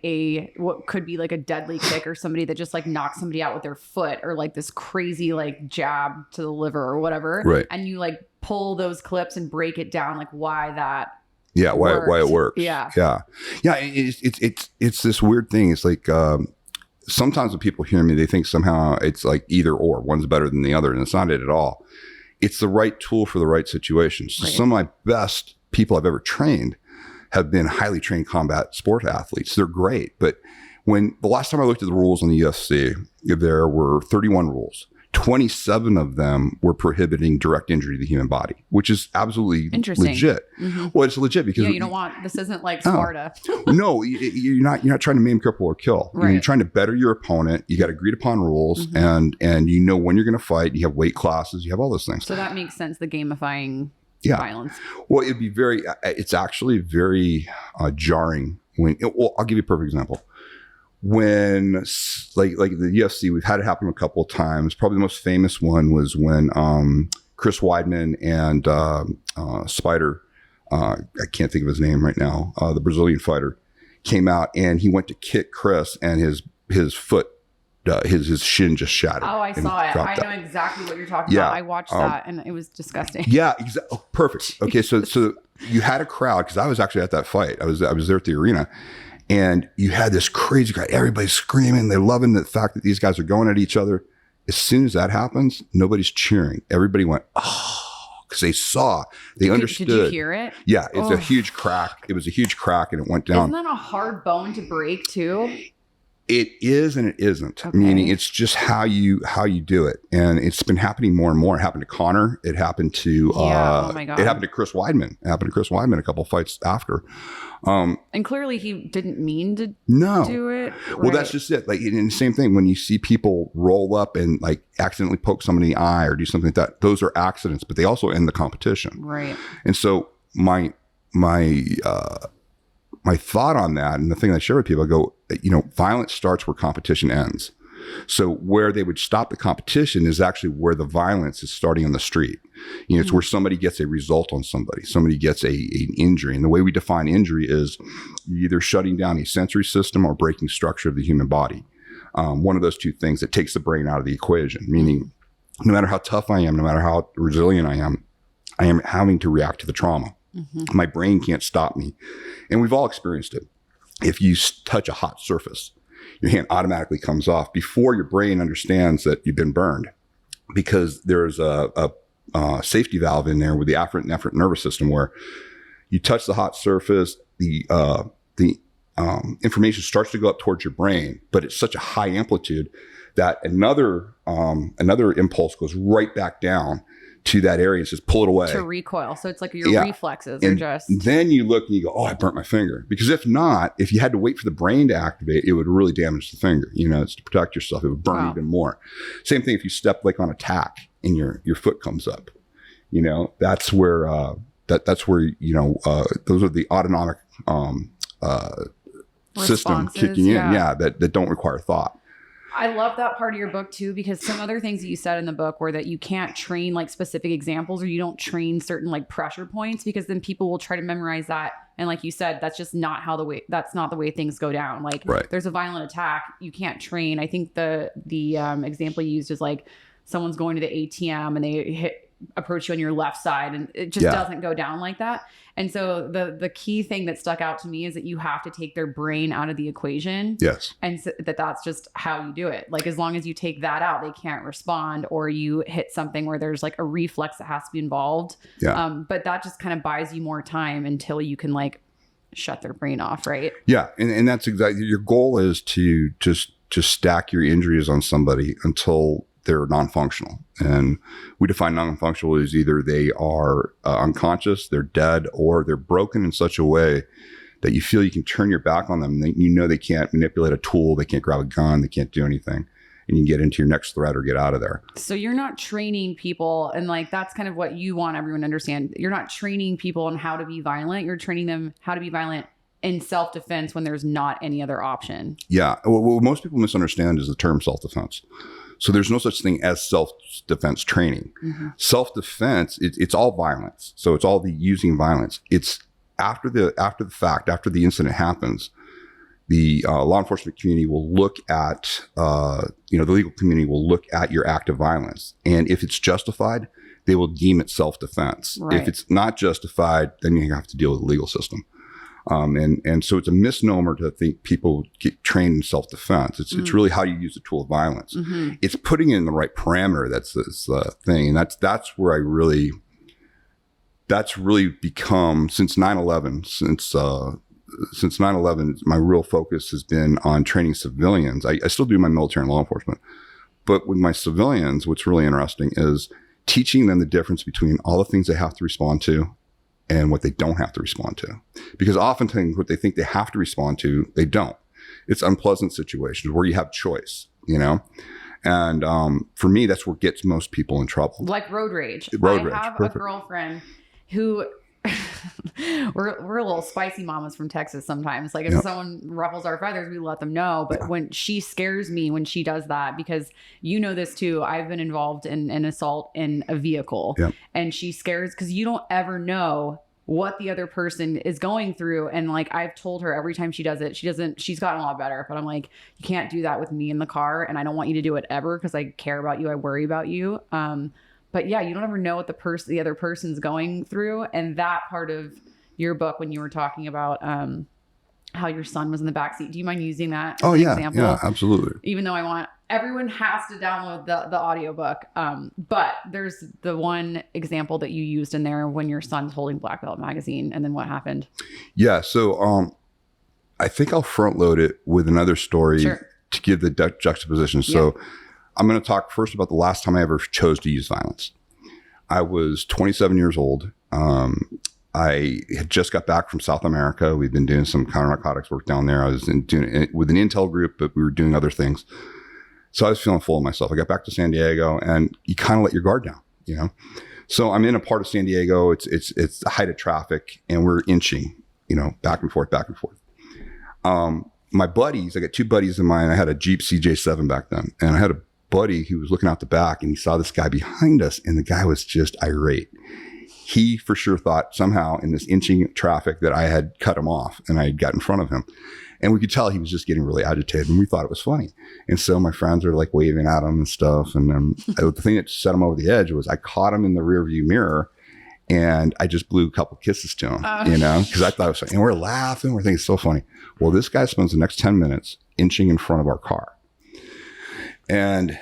what could be like a deadly kick or somebody that just like knocks somebody out with their foot, or like this crazy like jab to the liver or whatever. Right. And you like pull those clips and break it down, like why that. Yeah. Why it works. Yeah. Yeah. Yeah. It's this weird thing. It's like, sometimes when people hear me, they think somehow it's like either or, one's better than the other. And it's not it at all. It's the right tool for the right situation. So some of my best people I've ever trained have been highly trained combat sport athletes. They're great. But when the last time I looked at the rules in the UFC, there were 31 rules. 27 of them were prohibiting direct injury to the human body, which is absolutely legit. Well, it's legit because you don't want, this isn't like Sparta. No, you're not trying to maim, cripple, or kill. Right. You're trying to better your opponent. You got agreed upon rules, and you know when you're going to fight. You have weight classes. You have all those things. So that makes sense. The gamifying violence. Well, it'd be it's actually very jarring I'll give you a perfect example. When like the UFC, we've had it happen a couple of times. Probably the most famous one was when Chris Weidman and Spider, I can't think of his name right now, the Brazilian fighter, came out and he went to kick Chris, and his foot, his shin just shattered. Oh, I saw it. I know exactly what you're talking about. I watched that and it was disgusting. Yeah, exactly. Oh, perfect. Okay, so you had a crowd, because I was actually at that fight. I was there at the arena. And you had this crazy crowd. Everybody's screaming. They're loving the fact that these guys are going at each other. As soon as that happens, nobody's cheering. Everybody went, oh, because they understood. Did you hear it? Yeah, it's a huge crack. It was a huge crack, and it went down. Isn't that a hard bone to break too? It is and it isn't. Okay. Meaning it's just how you do it. And it's been happening more and more. It happened to Connor. It happened to oh my God. It happened to Chris Weidman. It happened to Chris Weidman a couple of fights after. And clearly he didn't mean to do it. Well, that's just it. Like, and the same thing when you see people roll up and like accidentally poke somebody in the eye or do something like that. Those are accidents, but they also end the competition. Right. And so my thought on that, and the thing I share with people, I go, you know, violence starts where competition ends. So where they would stop the competition is actually where the violence is starting on the street. You know, it's where somebody gets a result on somebody gets an injury. And the way we define injury is you're either shutting down a sensory system or breaking structure of the human body. One of those two things that takes the brain out of the equation, meaning no matter how tough I am, no matter how resilient I am having to react to the trauma. My brain can't stop me. And we've all experienced it. If you touch a hot surface, your hand automatically comes off before your brain understands that you've been burned, because there's a safety valve in there with the afferent and efferent nervous system, where you touch the hot surface, the information starts to go up towards your brain, but it's such a high amplitude that another impulse goes right back down to that area and says, pull it away. To recoil. So it's like your reflexes are just. Then you look and you go, oh, I burnt my finger. Because if you had to wait for the brain to activate, it would really damage the finger. You know, it's to protect yourself. It would burn even more. Same thing if you step like on a tack and your foot comes up. You know, that's where that's where, you know, those are the autonomic system kicking in. Yeah, that don't require thought. I love that part of your book too, because some other things that you said in the book were that you can't train like specific examples, or you don't train certain like pressure points, because then people will try to memorize that. And like you said, that's just not that's not the way things go down. Like there's a violent attack. You can't train. I think the example you used is like someone's going to the ATM and they approach you on your left side, and it just doesn't go down like that. And so the key thing that stuck out to me is that you have to take their brain out of the equation. Yes. And so that's just how you do it. Like, as long as you take that out, they can't respond, or you hit something where there's like a reflex that has to be involved. Yeah. But that just kind of buys you more time until you can like shut their brain off, right? Yeah. And that's exactly, your goal is to just stack your injuries on somebody until they're non-functional. And we define non-functional as either they are unconscious, they're dead, or they're broken in such a way that you feel you can turn your back on them. You know they can't manipulate a tool, they can't grab a gun, they can't do anything. And you can get into your next threat or get out of there. So you're not training people, and like that's kind of what you want everyone to understand. You're not training people on how to be violent. You're training them how to be violent in self-defense when there's not any other option. Yeah. What most people misunderstand is the term self-defense. So there's no such thing as self-defense training. Mm-hmm. Self-defense, it's all violence. So it's all the using violence. It's after the fact, after the incident happens, the law enforcement community will look at, the legal community will look at your act of violence. And if it's justified, they will deem it self-defense. Right. If it's not justified, then you have to deal with the legal system. And so it's a misnomer to think people get trained in self-defense. It's really how you use the tool of violence. Mm-hmm. It's putting it in the right parameter. That's the thing. And that's where that's really become since 9/11, since 9/11, my real focus has been on training civilians. I still do my military and law enforcement, but with my civilians, what's really interesting is teaching them the difference between all the things they have to respond to and what they don't have to respond to. Because oftentimes what they think they have to respond to, they don't. It's unpleasant situations where you have choice, And for me, that's what gets most people in trouble. Like road rage. Road rage. I have a girlfriend who we're a little spicy mamas from Texas sometimes. Like if someone ruffles our feathers, we let them know. But when she scares me when she does that, because you know this too, I've been involved in an assault in a vehicle, and she scares because you don't ever know what the other person is going through. And like I've told her every time she does it, she's gotten a lot better. But I'm like, you can't do that with me in the car, and I don't want you to do it ever because I care about you. I worry about you. But yeah, you don't ever know what the other person's going through. And that part of your book, when you were talking about how your son was in the backseat, do you mind using that as an example? Yeah, absolutely. Even though everyone has to download the audiobook. But there's the one example that you used in there when your son's holding Black Belt magazine, and then what happened? Yeah. So I think I'll front load it with another story to give the juxtaposition. So I'm going to talk first about the last time I ever chose to use violence. I was 27 years old. I had just got back from South America. We'd been doing some counter narcotics work down there. I was doing it with an intel group, but we were doing other things. So I was feeling full of myself. I got back to San Diego, and you kind of let your guard down, So I'm in a part of San Diego. It's the height of traffic, and we're inching, back and forth. My buddies, I got two buddies of mine. I had a Jeep CJ7 back then, and I had a buddy who was looking out the back, and he saw this guy behind us, and the guy was just irate. He for sure thought somehow in this inching traffic that I had cut him off and I had got in front of him. And we could tell he was just getting really agitated, and we thought it was funny. And so my friends are like waving at him and stuff. And the thing that set him over the edge was I caught him in the rearview mirror, and I just blew a couple kisses to him, because I thought it was funny. And we're laughing. We're thinking it's so funny. Well, this guy spends the next 10 minutes inching in front of our car. And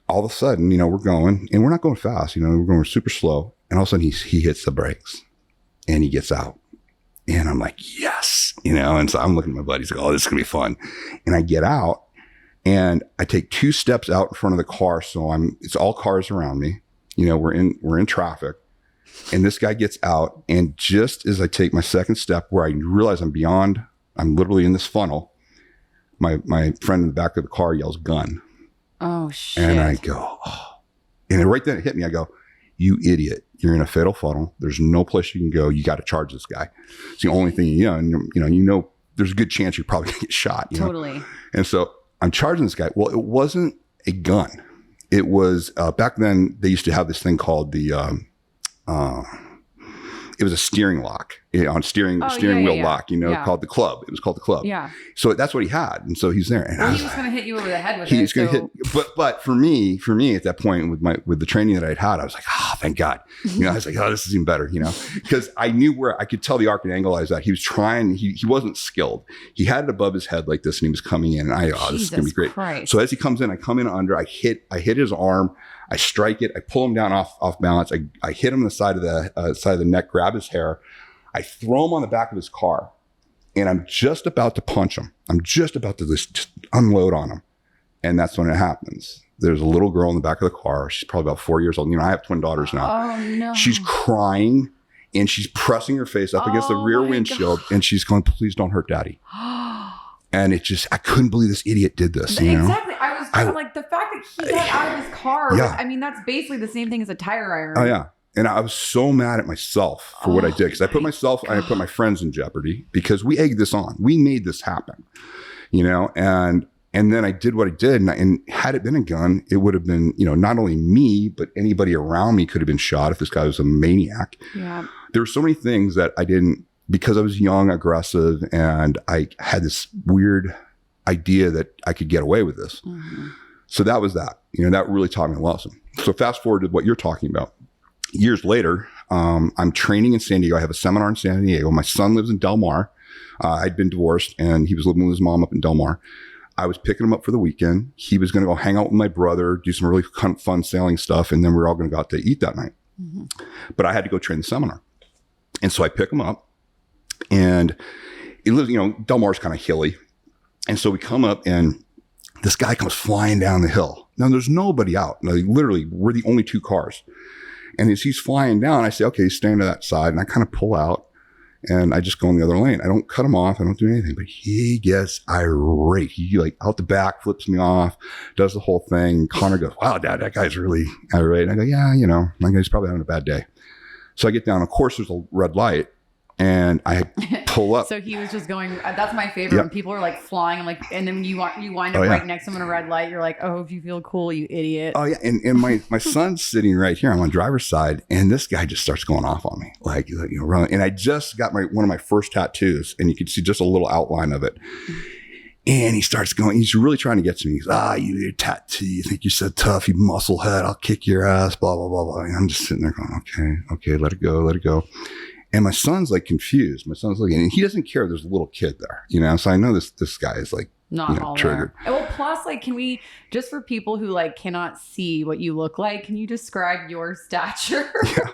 all of a sudden, we're going, and we're not going fast, we're going super slow. And all of a sudden he hits the brakes and he gets out. And I'm like, yes, and so I'm looking at my buddies like, oh, this is gonna be fun. And I get out and I take 2 steps out in front of the car. So it's all cars around me. We're in traffic, and this guy gets out. And just as I take my second step where I realize I'm literally in this funnel, my friend in the back of the car yells gun. Oh, shit. And I go, oh. And right then it hit me. I go, you idiot. You're in a fatal funnel. There's no place you can go. You got to charge this guy. It's the only thing, there's a good chance you're probably going to get shot. Totally. And so I'm charging this guy. Well, it wasn't a gun. It was, back then they used to have this thing called it was a steering lock. on steering wheel lock, called the club. It was called the club. Yeah. So that's what he had. And so he's there. And well, he was going to hit you over the head with it. He was going to hit. But for me at that point with the training that I'd had, I was like, thank God. I was like, this is even better, because I knew where I could tell the arc and angle that he was trying. He wasn't skilled. He had it above his head like this, and he was coming in. And this is going to be great. Christ. So as he comes in, I come in under. I hit his arm. I strike it. I pull him down off balance. I hit him on the side of the neck. Grab his hair. I throw him on the back of his car, and I'm just about to punch him. I'm just about to just unload on him. And that's when it happens. There's a little girl in the back of the car. She's probably about 4 years old. I have twin daughters now. Oh, no. She's crying, and she's pressing her face up against the rear windshield, and she's going, please don't hurt daddy. And I couldn't believe this idiot did this. Exactly. I was like, the fact that he got out of his car, that's basically the same thing as a tire iron. Oh, yeah. And I was so mad at myself for what I did, because I put my friends in jeopardy, because we egged this on. We made this happen, and then I did what I did. And had it been a gun, it would have been, not only me, but anybody around me could have been shot if this guy was a maniac. Yeah. There were so many things that I didn't, because I was young, aggressive, and I had this weird idea that I could get away with this. Mm-hmm. So that was that. That really taught me a lesson. So fast forward to what you're talking about. Years later, I'm training in San Diego. I have a seminar in San Diego. My son lives in Del Mar. I'd been divorced, and he was living with his mom up in Del Mar. I was picking him up for the weekend. He was going to go hang out with my brother, do some really fun sailing stuff, and then we were all going to go out to eat that night. Mm-hmm. But I had to go train the seminar. And so I pick him up, and he lives, Del Mar's kind of hilly. And so we come up, and this guy comes flying down the hill. Now, there's nobody out. Literally, we're the only two cars. And as he's flying down, I say, okay, he's staying to that side. And I kind of pull out, and I just go in the other lane. I don't cut him off. I don't do anything. But he gets irate. He out the back flips me off, does the whole thing. And Connor goes, wow, Dad, that guy's really irate. And I go, yeah, my guy's probably having a bad day. So I get down. Of course, there's a red light. And I pull up. So he was just going, that's my favorite. When people are like flying, I'm like, and then you wind up right next to him in a red light. You're like, oh, if you feel cool, you idiot. Oh, yeah. And my son's sitting right here. I'm on driver's side. And this guy just starts going off on me. And I just got one of my first tattoos. And you can see just a little outline of it. And he starts going, he's really trying to get to me. He's, you tattoo. You think you're so tough, you musclehead. I'll kick your ass, blah, blah, blah, blah. And I'm just sitting there going, okay, let it go. And my son's like confused. My son's looking, and he doesn't care. There's a little kid there, So I know this guy is like not triggered. Well, plus, can we just for people who cannot see what you look like? Can you describe your stature? Yeah.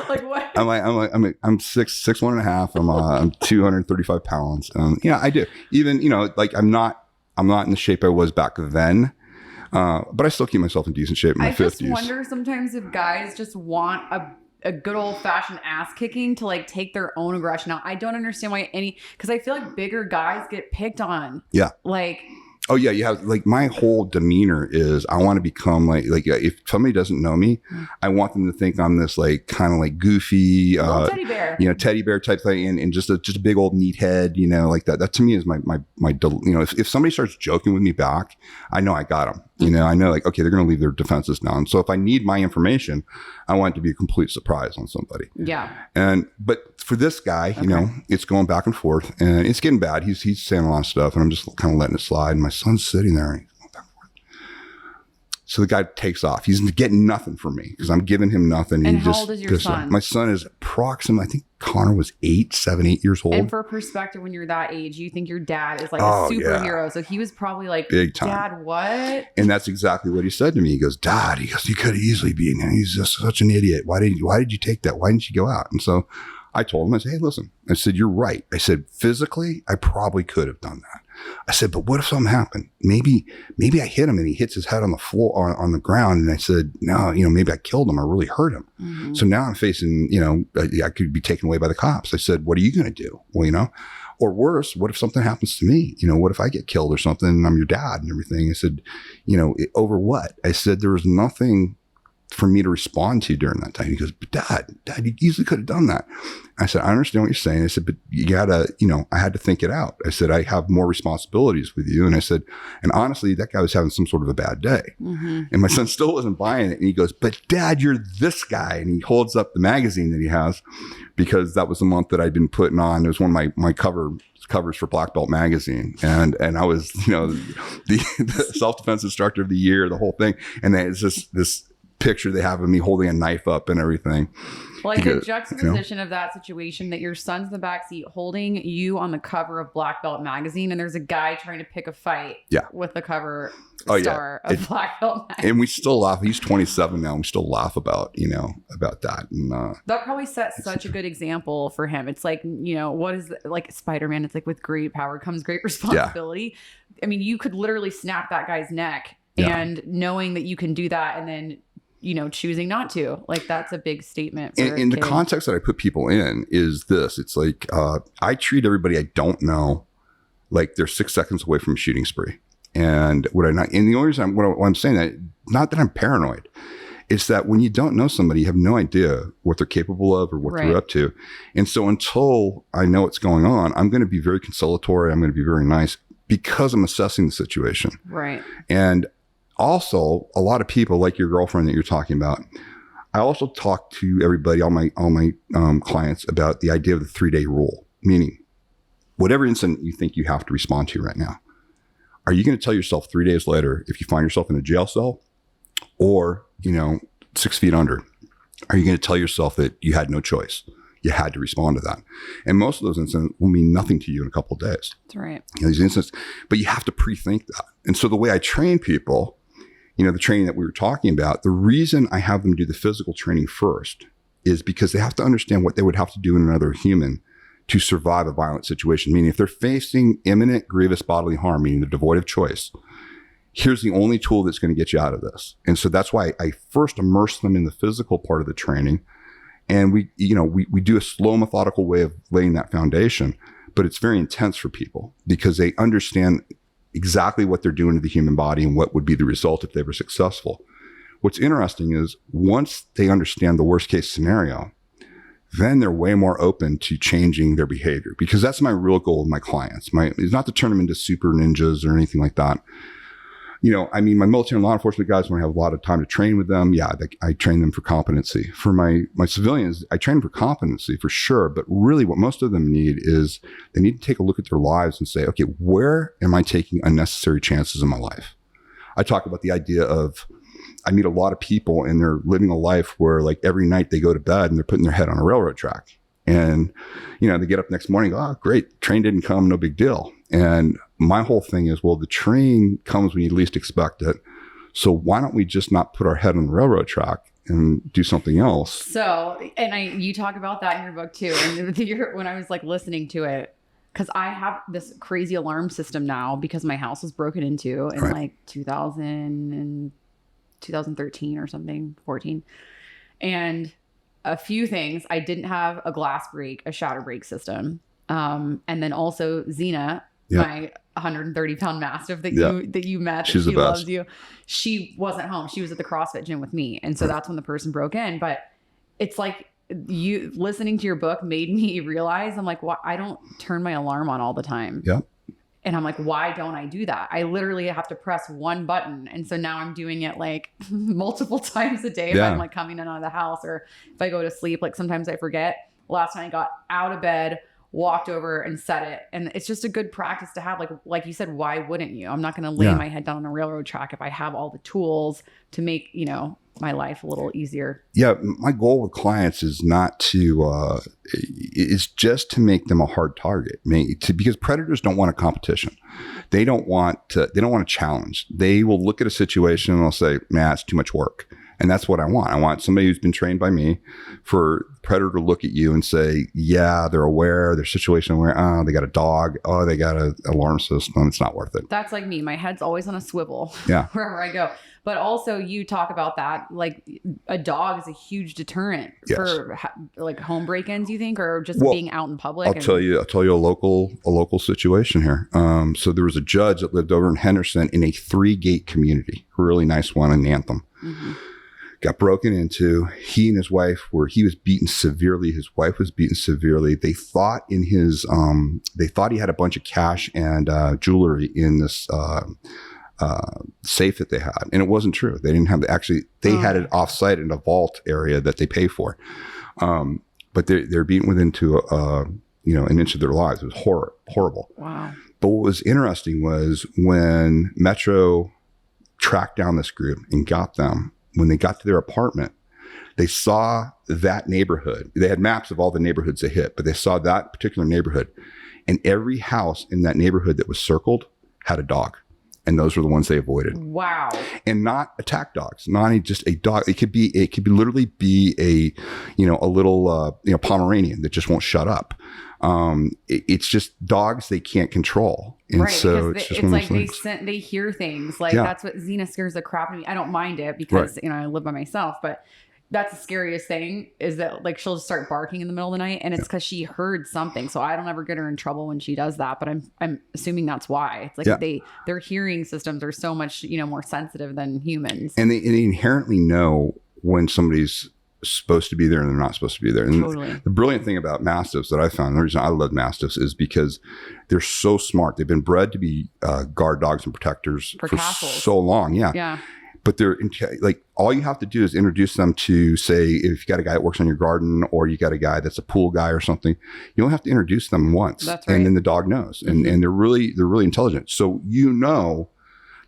What? I'm 6'1.5". I'm 235 pounds. I do. Even I'm not in the shape I was back then. But I still keep myself in decent shape in my 50s. I just wonder sometimes if guys just want a good old fashioned ass kicking to take their own aggression out. I don't understand why because I feel like bigger guys get picked on. Yeah. Oh yeah, you have my whole demeanor is I want to become if somebody doesn't know me, I want them to think I'm this kind of goofy teddy bear, teddy bear type thing, and just a big old neat head, like that. That to me is my if somebody starts joking with me back, I know I got them. I know okay, they're going to leave their defenses down. So if I need my information, I want it to be a complete surprise on somebody. Yeah. But for this guy, it's going back and forth, and it's getting bad. He's saying a lot of stuff, and I'm just kind of letting it slide. And my son's sitting there, and he's going back and forth. So the guy takes off. He's getting nothing from me because I'm giving him nothing. And how old is your son? My son is approximately, I think Connor was 8 years old. And for perspective, when you're that age, you think your dad is a superhero. Yeah. So he was probably big time. Dad, what? And that's exactly what he said to me. He goes, Dad, you could easily be, he's just such an idiot. Why did you take that? Why didn't you go out? And so I told him, I said, hey, listen, I said, you're right. I said, physically, I probably could have done that. I said, but what if something happened? Maybe I hit him and he hits his head on the floor, on the ground. And I said, no, maybe I killed him or really hurt him. Mm-hmm. So now I'm facing, I could be taken away by the cops. I said, what are you going to do? Well, or worse, what if something happens to me? What if I get killed or something and I'm your dad and everything? I said, over what? I said, there was nothing for me to respond to during that time. He goes, but Dad, you easily could have done that. I said, I understand what you're saying. I said, but you gotta, I had to think it out. I said, I have more responsibilities with you. And I said, and honestly, that guy was having some sort of a bad day. Mm-hmm. And my son still wasn't buying it. And he goes, but Dad, you're this guy. And he holds up the magazine that he has, because that was the month that I'd been putting on. It was one of my covers for Black Belt magazine. And I was, the self-defense instructor of the year, the whole thing. And then it's just this picture they have of me holding a knife up and everything. Like the juxtaposition of that situation, that your son's in the backseat holding you on the cover of Black Belt magazine, and there's a guy trying to pick a fight with the cover star of Black Belt magazine. And we still laugh. He's 27 now. And we still laugh about that. And that probably sets such a good example for him. It's like, what is like Spider-Man? It's like, with great power comes great responsibility. Yeah. I mean, you could literally snap that guy's neck, and knowing that you can do that, and then choosing not to, like, that's a big statement. In the context that I put people in is this. It's like, I treat everybody I don't know like they're 6 seconds away from a shooting spree. And the only reason what I'm saying that, not that I'm paranoid, it's that when you don't know somebody, you have no idea what they're capable of or what they're up to. And so until I know what's going on, I'm going to be very conciliatory. I'm going to be very nice, because I'm assessing the situation. Right. And also, a lot of people, like your girlfriend that you're talking about, I also talk to everybody, all my clients, about the idea of the 3-day rule. Meaning, whatever incident you think you have to respond to right now, are you going to tell yourself 3 days later, if you find yourself in a jail cell or 6 feet under, are you going to tell yourself that you had no choice? You had to respond to that. And most of those incidents will mean nothing to you in a couple of days. That's right. These incidents, but you have to pre-think that. And so the way I train people, the training that we were talking about, the reason I have them do the physical training first is because they have to understand what they would have to do in another human to survive a violent situation. Meaning, if they're facing imminent grievous bodily harm, meaning they're devoid of choice, here's the only tool that's going to get you out of this. And so that's why I first immerse them in the physical part of the training. And we do a slow, methodical way of laying that foundation, but it's very intense for people because they understand exactly what they're doing to the human body and what would be the result if they were successful. What's interesting is once they understand the worst case scenario, then they're way more open to changing their behavior, because that's my real goal with my clients. It's not to turn them into super ninjas or anything like that. My military and law enforcement guys, when I have a lot of time to train with them, I train them for competency. For my civilians, I train them for competency for sure. But really what most of them need is they need to take a look at their lives and say, okay, where am I taking unnecessary chances in my life? I talk about the idea of, I meet a lot of people and they're living a life where, like, every night they go to bed and they're putting their head on a railroad track. And, they get up next morning and go, oh, great, train didn't come, no big deal. And my whole thing is, well, the train comes when you least expect it. So why don't we just not put our head on the railroad track and do something else? So, and you talk about that in your book too. And when I was like listening to it, because I have this crazy alarm system now because my house was broken into in like 2013 or something, 14. And a few things, I didn't have a glass break, a shatter break system. And then also Xena, my 130-pound mastiff that you met, she loves you. She wasn't home. She was at the CrossFit gym with me. And so that's when the person broke in. But it's like, you listening to your book made me realize, I'm like, well, I don't turn my alarm on all the time. Yeah. And I'm like, why don't I do that? I literally have to press one button. And so now I'm doing it like multiple times a day if I'm like coming in out of the house, or if I go to sleep. Like sometimes I forget. Last night I got out of bed, walked over and set it. And it's just a good practice to have. Like you said, why wouldn't you? I'm not going to lay my head down on a railroad track if I have all the tools to make, my life a little easier. Yeah. My goal with clients is not to, it's just to make them a hard target, because predators don't want a competition. They don't want a challenge. They will look at a situation and they'll say, man, it's too much work. And that's what I want. I want somebody who's been trained by me, for predator to look at you and say, yeah, they're aware, their situation aware. Oh, they got a dog. Oh, they got an alarm system. It's not worth it. That's like me. My head's always on a swivel wherever I go. But also you talk about that, like a dog is a huge deterrent for like home break-ins, you think, or just being out in public? I'll tell you a local situation here. So there was a judge that lived over in Henderson in a 3-gate community, really nice one in Anthem. Mm-hmm. got broken into. He and his wife he was beaten severely. His wife was beaten severely. They thought they thought he had a bunch of cash and jewelry in this safe that they had. And it wasn't true. They didn't have they had it offsite in a vault area that they pay for. But they're beaten within an inch of their lives. It was horrible. Wow. But what was interesting was when Metro tracked down this group and got them, when they got to their apartment, they saw that neighborhood. They had maps of all the neighborhoods they hit, but they saw that particular neighborhood. And every house in that neighborhood that was circled had a dog. And those were the ones they avoided. Wow. And not attack dogs, not just a dog. It could literally be a little Pomeranian that just won't shut up. It's just dogs they can't control. And right, so it's just one like of those things. they hear things. Like that's what Xena scares the crap out of me. I don't mind it because I live by myself, but that's the scariest thing is that like she'll just start barking in the middle of the night, and it's because she heard something. So I don't ever get her in trouble when she does that, but I'm assuming that's why. It's like their hearing systems are so much more sensitive than humans, and they inherently know when somebody's supposed to be there and they're not supposed to be there. And totally. The brilliant thing about mastiffs that I found, the reason I love mastiffs is because they're so smart. They've been bred to be guard dogs and protectors for so long. Yeah. But they're like, all you have to do is introduce them to, say, if you got a guy that works on your garden or you got a guy that's a pool guy or something, you don't have to introduce them once. That's right. And then the dog knows. Mm-hmm. And they're really intelligent. So,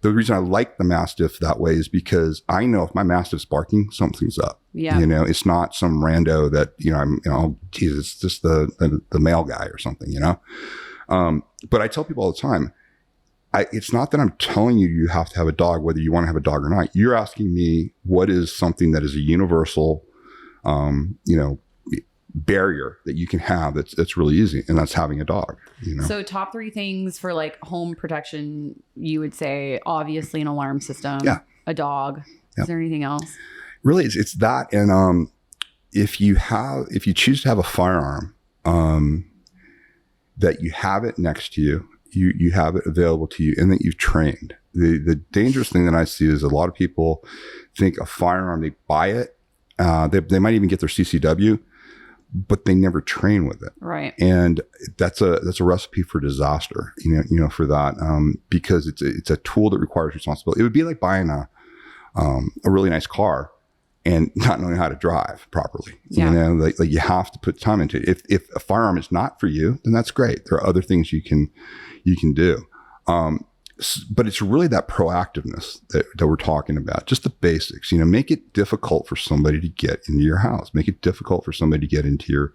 the reason I like the Mastiff that way is because I know if my Mastiff's barking, something's up. Yeah. It's not some rando that, it's just the male guy or something, But I tell people all the time, it's not that I'm telling you have to have a dog, whether you want to have a dog or not. You're asking me what is something that is a universal, barrier that you can have that's really easy, and that's having a dog. So top 3 things for like home protection, you would say obviously an alarm system, a dog. Is there anything else? Really, it's that, and if you choose to have a firearm, that you have it next to you. You have it available to you, and that you've trained. The dangerous thing that I see is a lot of people think a firearm, they buy it, they might even get their CCW, but they never train with it. Right. And that's a recipe for disaster, for that, because it's a tool that requires responsibility. It would be like buying a really nice car and not knowing how to drive properly. Yeah. Like you have to put time into it. If a firearm is not for you, then that's great. There are other things you can do. But it's really that proactiveness that we're talking about, just the basics. Make it difficult for somebody to get into your house. Make it difficult for somebody to get into your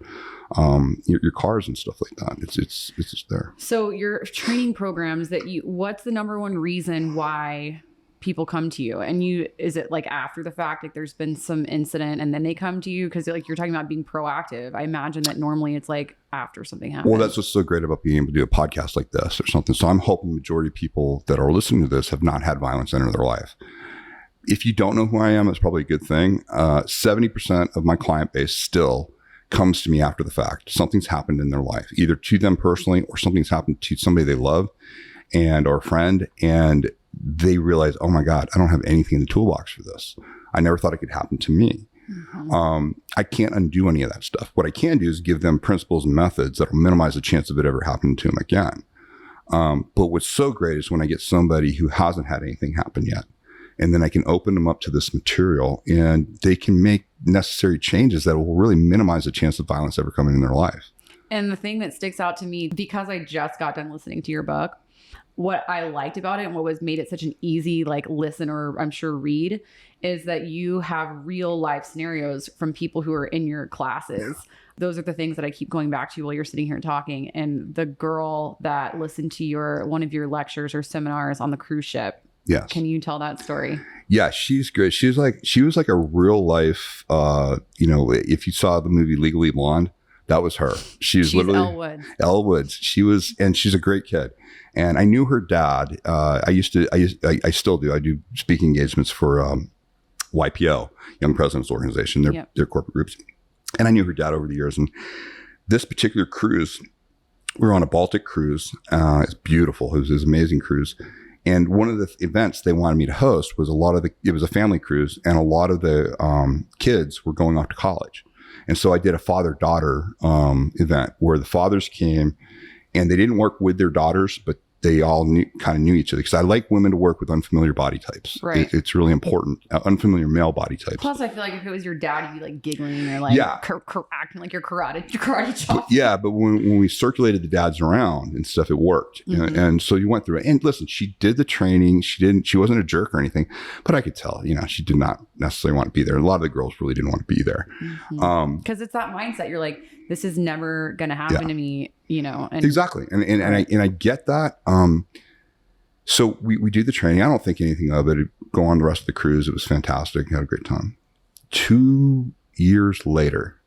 cars and stuff like that. It's just there. So your training programs what's the number one reason why people come to you? And is it like after the fact, like there's been some incident and then they come to you? Because like you're talking about being proactive. I imagine that normally it's like after something happens. Well, that's what's so great about being able to do a podcast like this or something. So I'm hoping the majority of people that are listening to this have not had violence enter their life. If you don't know who I am, it's probably a good thing. 70% of my client base still comes to me after the fact. Something's happened in their life, either to them personally or something's happened to somebody they love or a friend, and they realize, oh my God, I don't have anything in the toolbox for this. I never thought it could happen to me. Mm-hmm. I can't undo any of that stuff. What I can do is give them principles and methods that will minimize the chance of it ever happening to them again. But what's so great is when I get somebody who hasn't had anything happen yet, and then I can open them up to this material and they can make necessary changes that will really minimize the chance of violence ever coming in their life. And the thing that sticks out to me, because I just got done listening to your book, what I liked about it and what made it such an easy listen or I'm sure read is that you have real life scenarios from people who are in your classes. Those are the things that I keep going back to while you're sitting here talking. And the girl that listened to one of your lectures or seminars on the cruise ship. Yes. Can you tell that story? Yeah, she's great. She was like a real life, if you saw the movie Legally Blonde, that was her. She's literally Elle Woods. She's a great kid. And I knew her dad. I still do. I do speaking engagements for YPO, Young Presidents Organization. They're corporate groups. And I knew her dad over the years. And this particular cruise, we were on a Baltic cruise. It's beautiful. It was this amazing cruise. And one of the events they wanted me to host was it was a family cruise, and a lot of the kids were going off to college. And so I did a father-daughter event where the fathers came, and they didn't work with their daughters, but they all kind of knew each other, because I like women to work with unfamiliar body types. Right. It's really important. Unfamiliar male body types. Plus, I feel like if it was your dad, you'd be like giggling or like acting like your karate chop. Yeah, but when we circulated the dads around and stuff, it worked. And so you went through it. And listen, she did the training. She wasn't a jerk or anything, but I could tell, she did not necessarily want to be there. A lot of the girls really didn't want to be there. Because it's that mindset. You're like, this is never going to happen to me, And exactly. And I get that. So we do the training. I don't think anything of it. Go on the rest of the cruise. It was fantastic. Had a great time. 2.5 years later,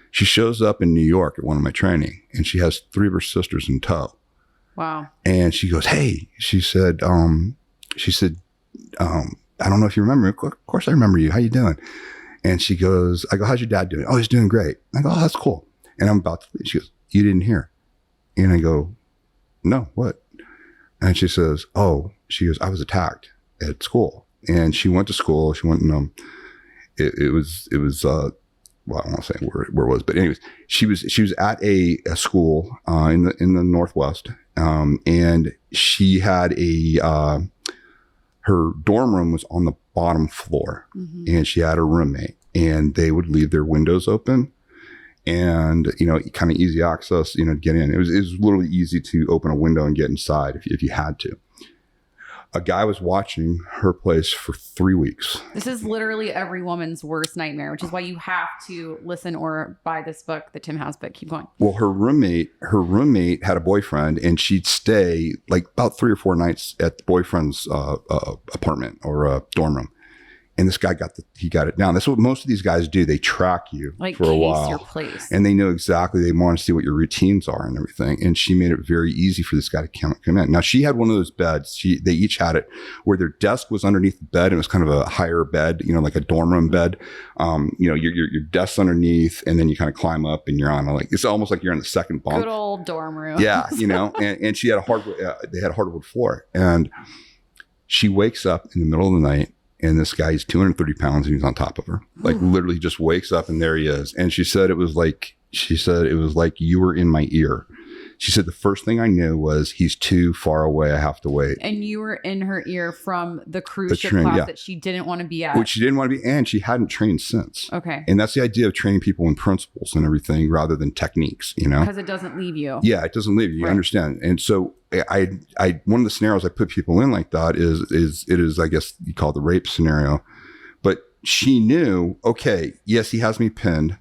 she shows up in New York at one of my training, and she has 3 of her sisters in tow. Wow. And she goes, hey, she said, I don't know if you remember me. Of course I remember you. How you doing? And she goes, I go, how's your dad doing? Oh, he's doing great. I go, oh, that's cool. And I'm about to leave. She goes, you didn't hear? And I go, no, what? And she says, she goes, I was attacked at school. And she went to school. She went and it was well, I won't say where it was, but anyways, she was at a school in the Northwest, and she had her dorm room was on the bottom floor, and she had a roommate, and they would leave their windows open, and kind of easy access, to get in. It was literally easy to open a window and get inside if you had to. A guy was watching her place for 3 weeks. This is literally every woman's worst nightmare, which is why you have to listen or buy this book that Tim has, but keep going. Well, her roommate had a boyfriend, and she'd stay like about 3 or 4 nights at the boyfriend's apartment or dorm room. And this guy got it down. That's what most of these guys do. They track you for a while. Your place. And they know exactly, they want to see what your routines are and everything. And she made it very easy for this guy to come in. Now, she had one of those beds. They each had it where their desk was underneath the bed. And it was kind of a higher bed, like a dorm room bed. Your desk's underneath, and then you kind of climb up and you're on it's almost like you're in the second bunk. Good old dorm room. Yeah. And she had they had a hardwood floor. And she wakes up in the middle of the night, and this guy is 230 pounds and he's on top of her. Like literally just wakes up and there he is. And she said it was like you were in my ear. She said the first thing I knew was he's too far away. I have to wait. And you were in her ear from the cruise ship class that she didn't want to be at. Which she didn't want to be, and she hadn't trained since. Okay. And that's the idea of training people in principles and everything rather than techniques, Because it doesn't leave you. Yeah, it doesn't leave you. You understand. And so I one of the scenarios I put people in like that is I guess you call it the rape scenario. But she knew, okay, yes, he has me pinned.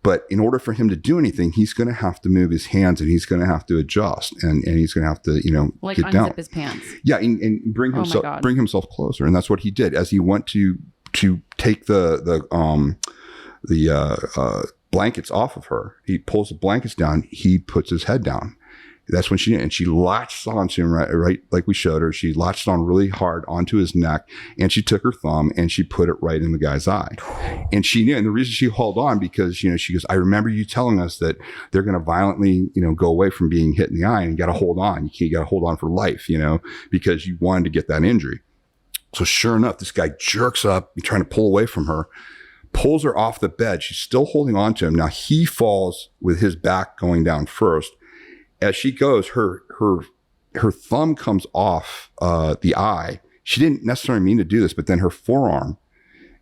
But in order for him to do anything, he's going to have to move his hands, and he's going to have to adjust, and he's going to have to, like get down. Unzip his pants. Yeah, and bring himself closer, and that's what he did as he went to take the blankets off of her. He pulls the blankets down. He puts his head down. That's when she latched onto him, right, like we showed her. She latched on really hard onto his neck, and she took her thumb and she put it right in the guy's eye. And she knew, and the reason she held on, because, she goes, I remember you telling us that they're going to violently, go away from being hit in the eye, and you got to hold on. You got to hold on for life, because you wanted to get that injury. So sure enough, this guy jerks up, trying to pull away from her, pulls her off the bed. She's still holding on to him. Now he falls with his back going down first. As she goes, her thumb comes off the eye. She didn't necessarily mean to do this, but then her forearm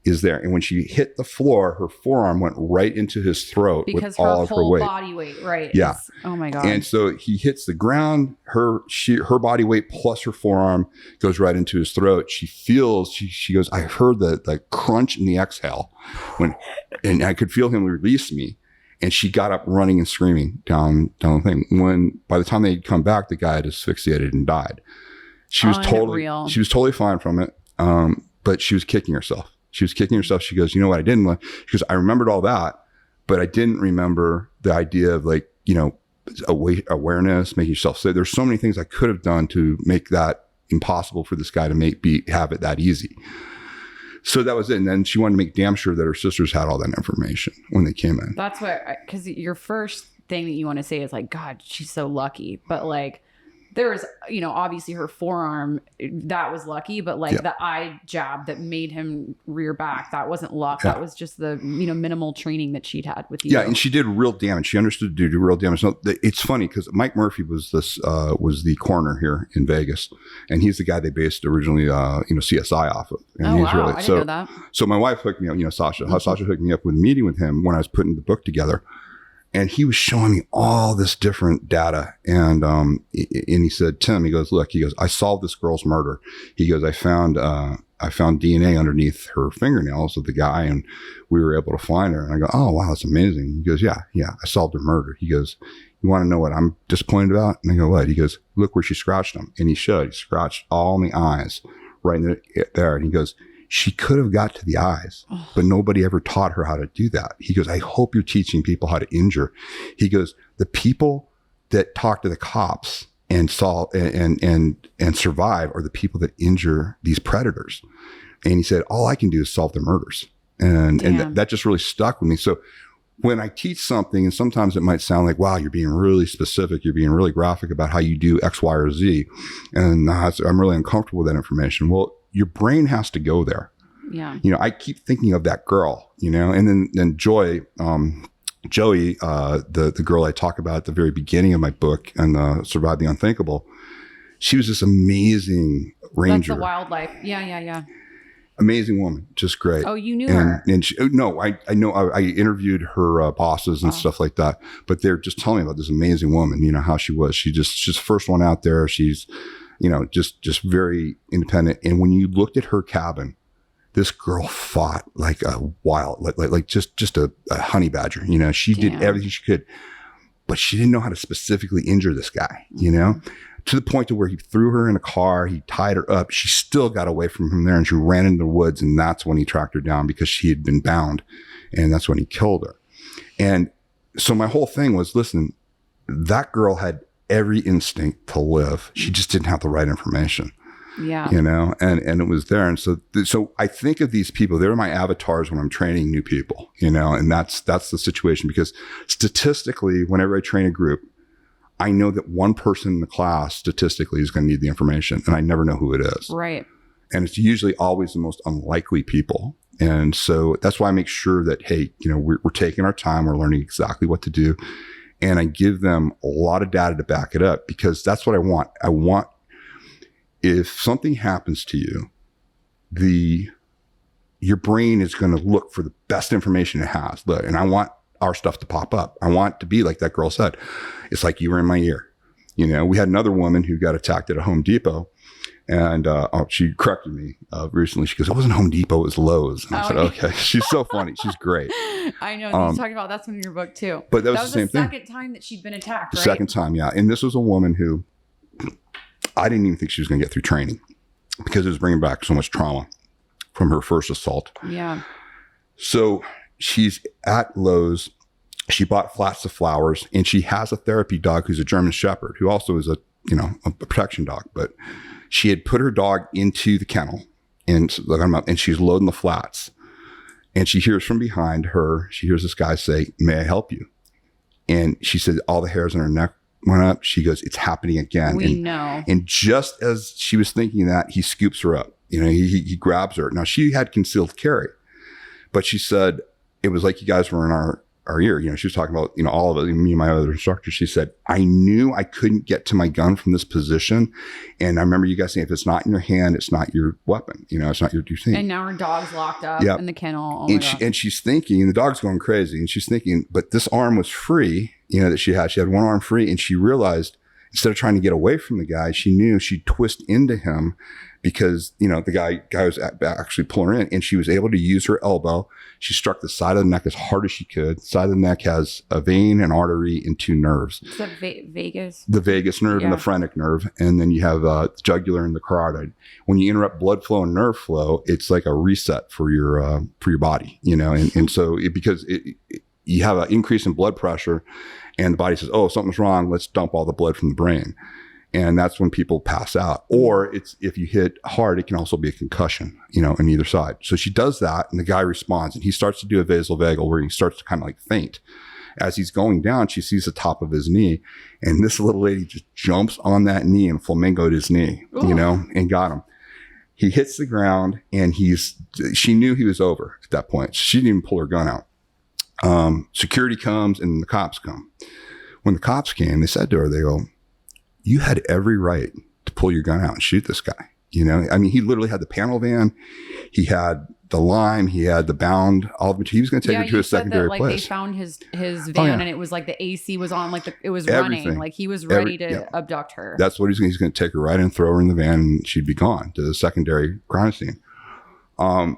is there. And when she hit the floor, her forearm went right into his throat with all of her weight. Because her whole body weight, right? Yeah. Oh my God. And so he hits the ground. Her body weight plus her forearm goes right into his throat. She feels, she goes, I heard the crunch in the exhale and I could feel him release me. And she got up running and screaming down the thing. When by the time they'd come back, the guy had asphyxiated and died. She was totally fine from it. But she was kicking herself. She goes, you know what? I didn't like, she goes, I remembered all that, but I didn't remember the idea of awareness, making yourself safe. There's so many things I could have done to make that impossible for this guy to have it that easy. So that was it. And then she wanted to make damn sure that her sisters had all that information when they came in. That's what, because your first thing that you want to say is like, God, she's so lucky. But There was, obviously her forearm, that was lucky, but like the eye jab that made him rear back, that wasn't luck. That was just the, minimal training that she'd had with you. Yeah. And she did real damage. She understood to do real damage. No, it's funny because Mike Murphy was the coroner here in Vegas. And he's the guy they based originally, CSI off of. And oh, he's wow. I didn't know that. So my wife hooked me up, Sasha. Sasha hooked me up with a meeting with him when I was putting the book together. And he was showing me all this different data. And he said, Tim, he goes, I solved this girl's murder. He goes, I found DNA underneath her fingernails of the guy, and we were able to find her. And I go, oh, wow, that's amazing. He goes, yeah, I solved her murder. He goes, you want to know what I'm disappointed about? And I go, what? He goes, look where she scratched them. And he scratched all in the eyes right there. And he goes, she could have got to the eyes, but nobody ever taught her how to do that. He goes, I hope you're teaching people how to injure. He goes, the people that talk to the cops and solve and survive are the people that injure these predators. And he said, all I can do is solve their murders. And that just really stuck with me. So when I teach something, and sometimes it might sound like, wow, you're being really specific, you're being really graphic about how you do X, Y, or Z. And I'm really uncomfortable with that information. Well, your brain has to go there. Yeah. I keep thinking of that girl, and then Joey, the girl I talk about at the very beginning of my book and Survive the Unthinkable. She was this amazing ranger. That's the wildlife. Yeah. Amazing woman. Just great. Oh, you knew her? And no, I know. I interviewed her bosses and stuff like that, but they're just telling me about this amazing woman, how she was. She's the first one out there. She's, just very independent. And when you looked at her cabin, this girl fought like a wild, like just a honey badger. She did everything she could, but she didn't know how to specifically injure this guy, to the point to where he threw her in a car, he tied her up. She still got away from him there, and she ran into the woods. And that's when he tracked her down because she had been bound. And that's when he killed her. And so my whole thing was, listen, that girl had every instinct to live. She just didn't have the right information. Yeah. And it was there. And so I think of these people, they're my avatars when I'm training new people, and that's the situation, because statistically, whenever I train a group, I know that one person in the class statistically is going to need the information, and I never know who it is. Right. And it's usually always the most unlikely people. And so that's why I make sure that, hey, we're taking our time, we're learning exactly what to do. And I give them a lot of data to back it up, because that's what I want. I want, if something happens to you, your brain is going to look for the best information it has. And I want our stuff to pop up. I want to be like that girl said. It's like you were in my ear. We had another woman who got attacked at a Home Depot, and she corrected me recently. She goes, it wasn't Home Depot, it was Lowe's. And I said, okay. She's so funny. She's great. I know. You're talking about that's one in your book too. But that was the same thing. The second time that she'd been attacked, The right? second time, yeah. And this was a woman who I didn't even think she was going to get through training, because it was bringing back so much trauma from her first assault. Yeah. So she's at Lowe's. She bought flats of flowers, and she has a therapy dog who's a German Shepherd, who also is a protection dog. But she had put her dog into the kennel, and she's loading the flats, and she hears from behind her, she hears this guy say, "May I help you?" And she said all the hairs on her neck went up. She goes, "It's happening again." We know. And just as she was thinking that, he scoops her up. He grabs her. Now, she had concealed carry, but she said, it was like you guys were in our ear. She was talking about, all of it, me and my other instructor. She said, I knew I couldn't get to my gun from this position. And I remember you guys saying, if it's not in your hand, it's not your weapon. It's not your thing. And now her dog's locked up in the kennel. And she's thinking, the dog's going crazy. And she's thinking, but this arm was free, that she had one arm free. And she realized, instead of trying to get away from the guy, she knew she'd twist into him, because, the guy was actually pulling her in, and she was able to use her elbow. She struck the side of the neck as hard as she could. The side of the neck has a vein, an artery, and two nerves. Is that vagus? The vagus nerve and the phrenic nerve. And then you have the jugular and the carotid. When you interrupt blood flow and nerve flow, it's like a reset for your body, and so because you have an increase in blood pressure, and the body says, oh, something's wrong, let's dump all the blood from the brain. And that's when people pass out. Or if you hit hard, it can also be a concussion, on either side. So she does that, and the guy responds, and he starts to do a vasovagal, where he starts to kind of like faint. As he's going down, she sees the top of his knee, and this little lady just jumps on that knee and flamencoed his knee, you know, and got him. He hits the ground, and she knew he was over at that point. She didn't even pull her gun out. Security comes and the cops come. When the cops came, they said to her, they go, "You had every right to pull your gun out and shoot this guy." You know, I mean, he literally had the panel van, he had the lime, he had the bound, all of it. He was going to take her to a secondary place. They found his van, and it was like the AC was on, like it was running, like he was ready to abduct her. That's what he's going to take her right and throw her in the van, and she'd be gone to the secondary crime scene. And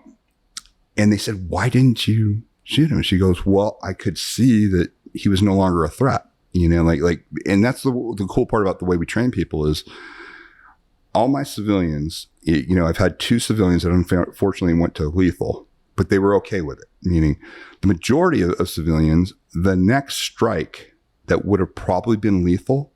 they said, "Why didn't you shoot him?" She goes, "Well, I could see that he was no longer a threat." You know, like, and that's the cool part about the way we train people is all my civilians, you know, I've had 2 civilians that unfortunately went to lethal, but they were okay with it. Meaning the majority of civilians, the next strike that would have probably been lethal,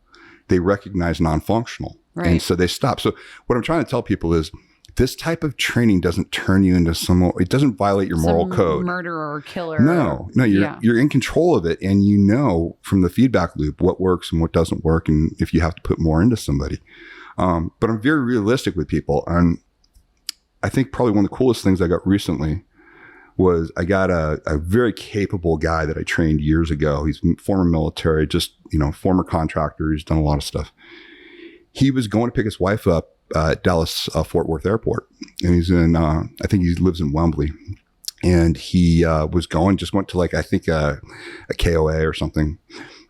they recognized non-functional. Right. And so they stopped. So what I'm trying to tell people is this type of training doesn't turn you into it doesn't violate your moral code. Murderer or killer. No, you're in control of it. And you know from the feedback loop what works and what doesn't work. And if you have to put more into somebody. But I'm very realistic with people. And I think probably one of the coolest things I got recently was I got a very capable guy that I trained years ago. He's former military, just, you know, former contractor. He's done a lot of stuff. He was going to pick his wife up at Dallas Fort Worth Airport. And he's in, I think he lives in Wembley. And he just went to like, I think a KOA or something.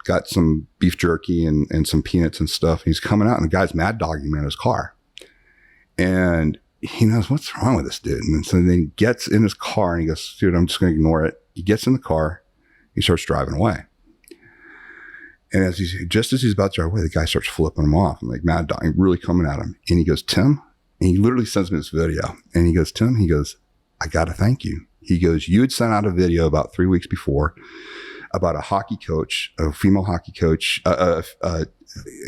Got some beef jerky and some peanuts and stuff. He's coming out and the guy's mad dogging him in his car. And he knows what's wrong with this dude. And so then he gets in his car and he goes, "Dude, I'm just going to ignore it." He gets in the car. He starts driving away. And just as he's about to drive away, the guy starts flipping him off. I'm like, mad dogging, really coming at him. And he goes, "Tim," and he literally sends me this video. And he goes, "Tim," he goes, "I got to thank you." He goes, "You had sent out a video about 3 weeks before about a hockey coach, a female hockey coach, a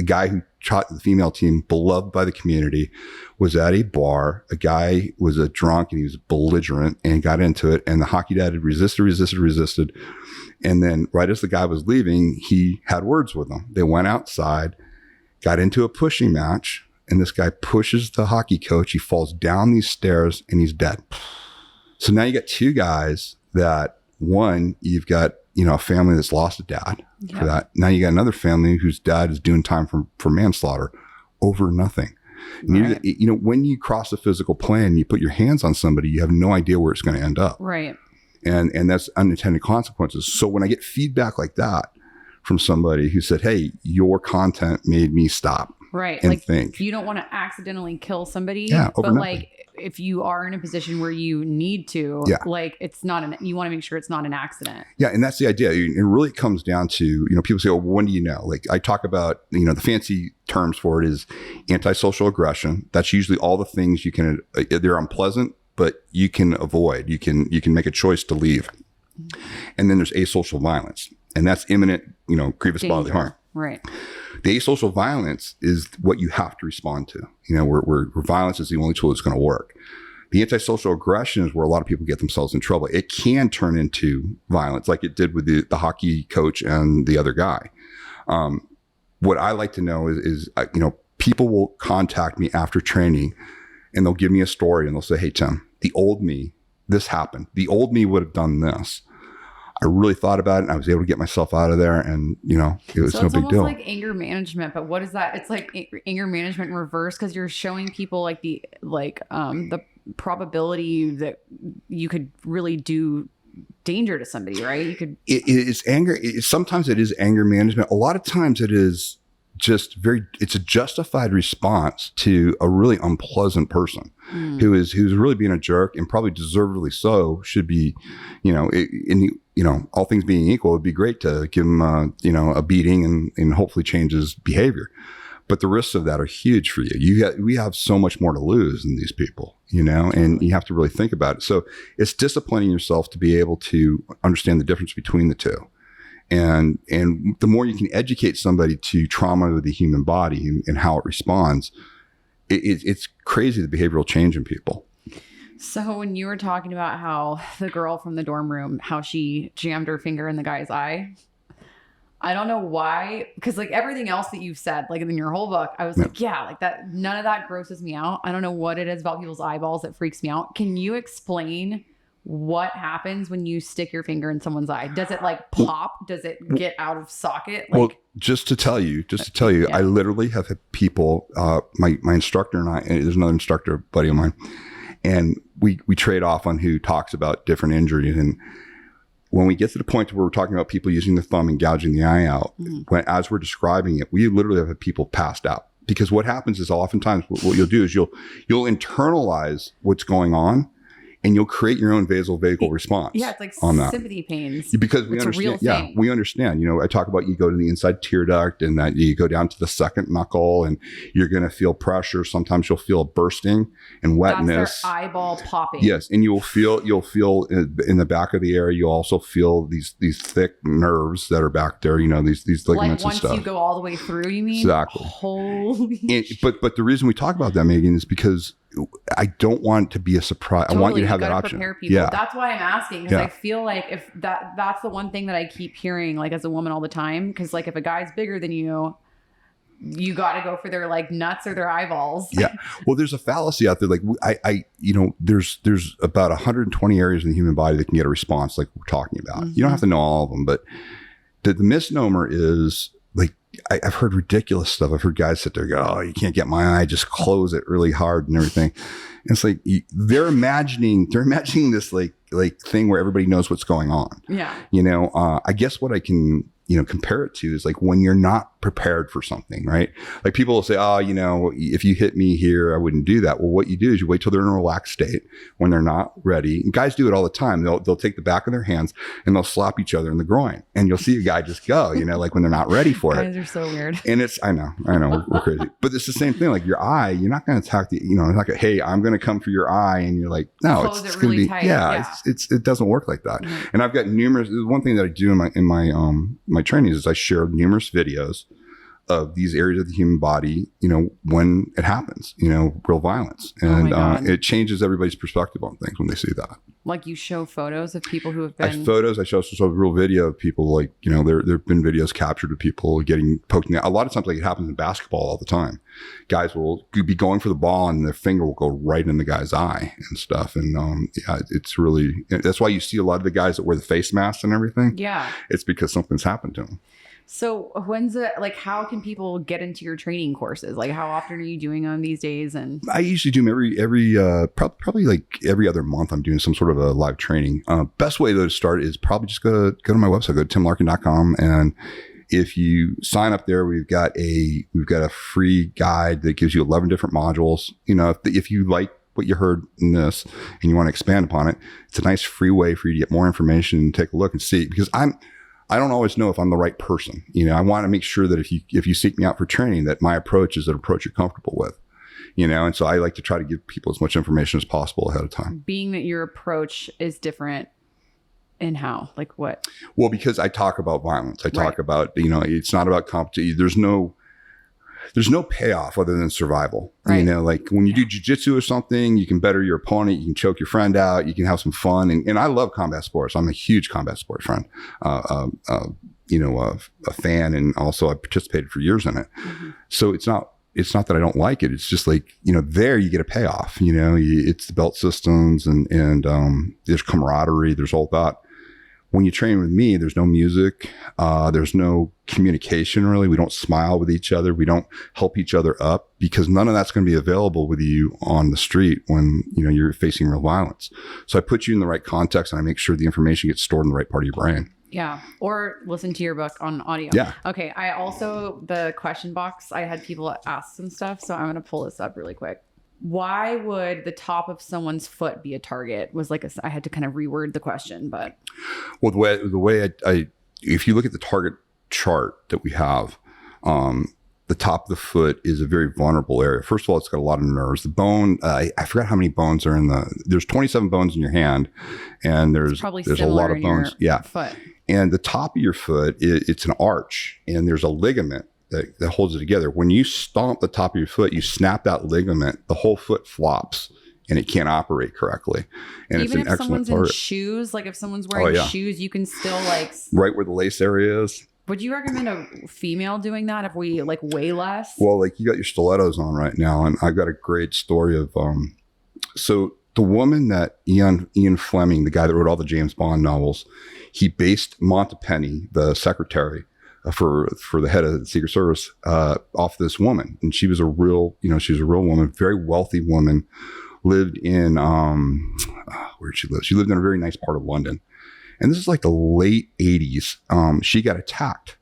guy who taught the female team, beloved by the community, was at a bar. A guy was a drunk and he was belligerent and got into it. And the hockey dad had resisted. And then right as the guy was leaving, he had words with him. They went outside, got into a pushing match, and this guy pushes the hockey coach. He falls down these stairs and he's dead. So now you got 2 guys that, one, you've got, you know, a family that's lost a dad for that. Now you got another family whose dad is doing time for manslaughter over nothing. And you know, when you cross the physical plane, you put your hands on somebody, you have no idea where it's going to end up. Right. And that's unintended consequences. So when I get feedback like that from somebody who said, "Hey, your content made me stop." Right. And like think. You don't want to accidentally kill somebody. Yeah, but like if you are in a position where you need to, like it's not you want to make sure it's not an accident. Yeah. And that's the idea. It really comes down to, you know, people say, "Oh, when do you know?" Like I talk about, you know, the fancy terms for it is antisocial aggression. That's usually all the things you can, they're unpleasant, but you can avoid. You can make a choice to leave. And then there's asocial violence, and that's imminent, you know, grievous bodily harm. Right. The asocial violence is what you have to respond to, you know, where violence is the only tool that's going to work. The antisocial aggression is where a lot of people get themselves in trouble. It can turn into violence like it did with the hockey coach and the other guy. What I like to know is, you know, people will contact me after training and they'll give me a story and they'll say, "Hey, Tim, the old me, this happened. The old me would have done this. I really thought about it and I was able to get myself out of there, and you know, it was no big deal." It's almost like anger management, but what is that? It's like anger management in reverse, because you're showing people like the probability that you could really do danger to somebody, right? You could. It is anger. Sometimes it is anger management. A lot of times it is just it's a justified response to a really unpleasant person who's really being a jerk, and probably deservedly so. Should be, you know, you know, all things being equal, it'd be great to give him you know, a beating and hopefully change his behavior. But the risks of that are huge for you. We have so much more to lose than these people, you know, and you have to really think about it. So it's disciplining yourself to be able to understand the difference between the two. And the more you can educate somebody to trauma with the human body and how it responds, it's crazy the behavioral change in people. So when you were talking about how the girl from the dorm room, how she jammed her finger in the guy's eye, I don't know why, because like everything else that you've said, like in your whole book, I was like, yeah, like that, none of that grosses me out. I don't know what it is about people's eyeballs that freaks me out. Can you explain what happens when you stick your finger in someone's eye? Does it like pop? Does it get out of socket? Like, well, just to tell you, I literally have had people, my instructor and I, and there's another instructor buddy of mine, and we trade off on who talks about different injuries. And when we get to the point where we're talking about people using the thumb and gouging the eye out, as we're describing it, we literally have had people passed out. Because what happens is oftentimes what you'll do is you'll internalize what's going on, and you'll create your own vasovagal response. Yeah, it's like on that. sympathy pains. Because we understand. A real yeah, thing. we understand. You know, I talk about you go to the inside tear duct, and that you go down to the second knuckle, and you're going to feel pressure. Sometimes you'll feel bursting and wetness. That's their eyeball popping. Yes, and you'll feel in the back of the area. You also feel these thick nerves that are back there. You know, these ligaments like and stuff. Once you go all the way through, you mean? Exactly. Holy. But the reason we talk about that, Megan, is because I don't want it to be a surprise. Totally. I want you to have that option. Prepare people. Yeah. That's why I'm asking, because I feel like if that's the one thing that I keep hearing, like as a woman all the time, because like if a guy's bigger than you got to go for their like nuts or their eyeballs. Yeah. Well, there's a fallacy out there. Like there's about 120 areas in the human body that can get a response like we're talking about. You don't have to know all of them, but the misnomer is like, I've heard ridiculous stuff. I've heard guys sit there and go, oh, you can't get my eye, just close it really hard and everything. And it's like, they're imagining this like thing where everybody knows what's going on. Yeah. You know, I guess what I can, compare it to is like when you're not prepared for something, right? Like people will say, oh, if you hit me here, I wouldn't do that. Well, what you do is you wait till they're in a relaxed state when they're not ready. And guys do it all the time. They'll take the back of their hands and they'll slap each other in the groin. And you'll see a guy just go, like when they're not ready for it. Guys are so weird. And I know, we're crazy. But it's the same thing. Like your eye, you're not going to attack it's not like, hey, I'm going to come for your eye. And you're like, no, Close it's it going to really be, tight. it doesn't work like that. Mm-hmm. And I've got one thing that I do in my trainings is I share numerous videos of these areas of the human body, when it happens, real violence. And it changes everybody's perspective on things when they see that. Like you show photos of people who have been... I show real video of people like, there have been videos captured of people getting poked in the eye. A lot of times like it happens in basketball all the time. Guys will be going for the ball and their finger will go right in the guy's eye and stuff. And it's really, that's why you see a lot of the guys that wear the face masks and everything. Yeah. It's because something's happened to them. So when's it, like, how can people get into your training courses? Like, how often are you doing them these days? And I usually do them probably like every other month. I'm doing some sort of a live training. Best way to start is probably just go to my website, go to timlarkin.com. And if you sign up there, we've got a free guide that gives you 11 different modules. If you like what you heard in this and you want to expand upon it, it's a nice free way for you to get more information and take a look and see, because I don't always know if I'm the right person. I want to make sure that if you seek me out for training, that my approach is an approach you're comfortable with, and so I like to try to give people as much information as possible ahead of time. Being that your approach is different in how, like what? Well, because I talk about violence. I talk about, it's not about competition. There's no payoff other than survival. Right. Like when you do jujitsu or something, you can better your opponent, you can choke your friend out, you can have some fun. And I love combat sports. I'm a huge combat sport friend, a fan. And also I participated for years in it. Mm-hmm. So it's not that I don't like it. It's just like, there you get a payoff, it's the belt systems and there's camaraderie, there's all that. When you train with me, there's no music. There's no communication, really. We don't smile with each other. We don't help each other up, because none of that's going to be available with you on the street when, you're facing real violence. So I put you in the right context and I make sure the information gets stored in the right part of your brain. Yeah. Or listen to your book on audio. Yeah. Okay. The question box, I had people ask some stuff. So I'm going to pull this up really quick. Why would the top of someone's foot be a target? I had to kind of reword the question, but. Well, the way I if you look at the target chart that we have, the top of the foot is a very vulnerable area. First of all, it's got a lot of nerves. The bone, I forgot how many bones are there's 27 bones in your hand, and there's a lot of bones. Yeah. Foot. And the top of your foot, it's an arch, and there's a ligament that holds it together. When you stomp the top of your foot, you snap that ligament, the whole foot flops and it can't operate correctly. And even it's an excellent target. Even if someone's in shoes, like if someone's wearing shoes, you can still right where the lace area is. Would you recommend a female doing that if we like weigh less? Well, like you got your stilettos on right now, and I've got a great story of so the woman that Ian Fleming, the guy that wrote all the James Bond novels, he based Montepenny, the secretary for the head of the Secret Service, off this woman, and she was a real woman, very wealthy woman, lived in where'd she live? She lived in a very nice part of London. And this is like the late 80s. She got attacked,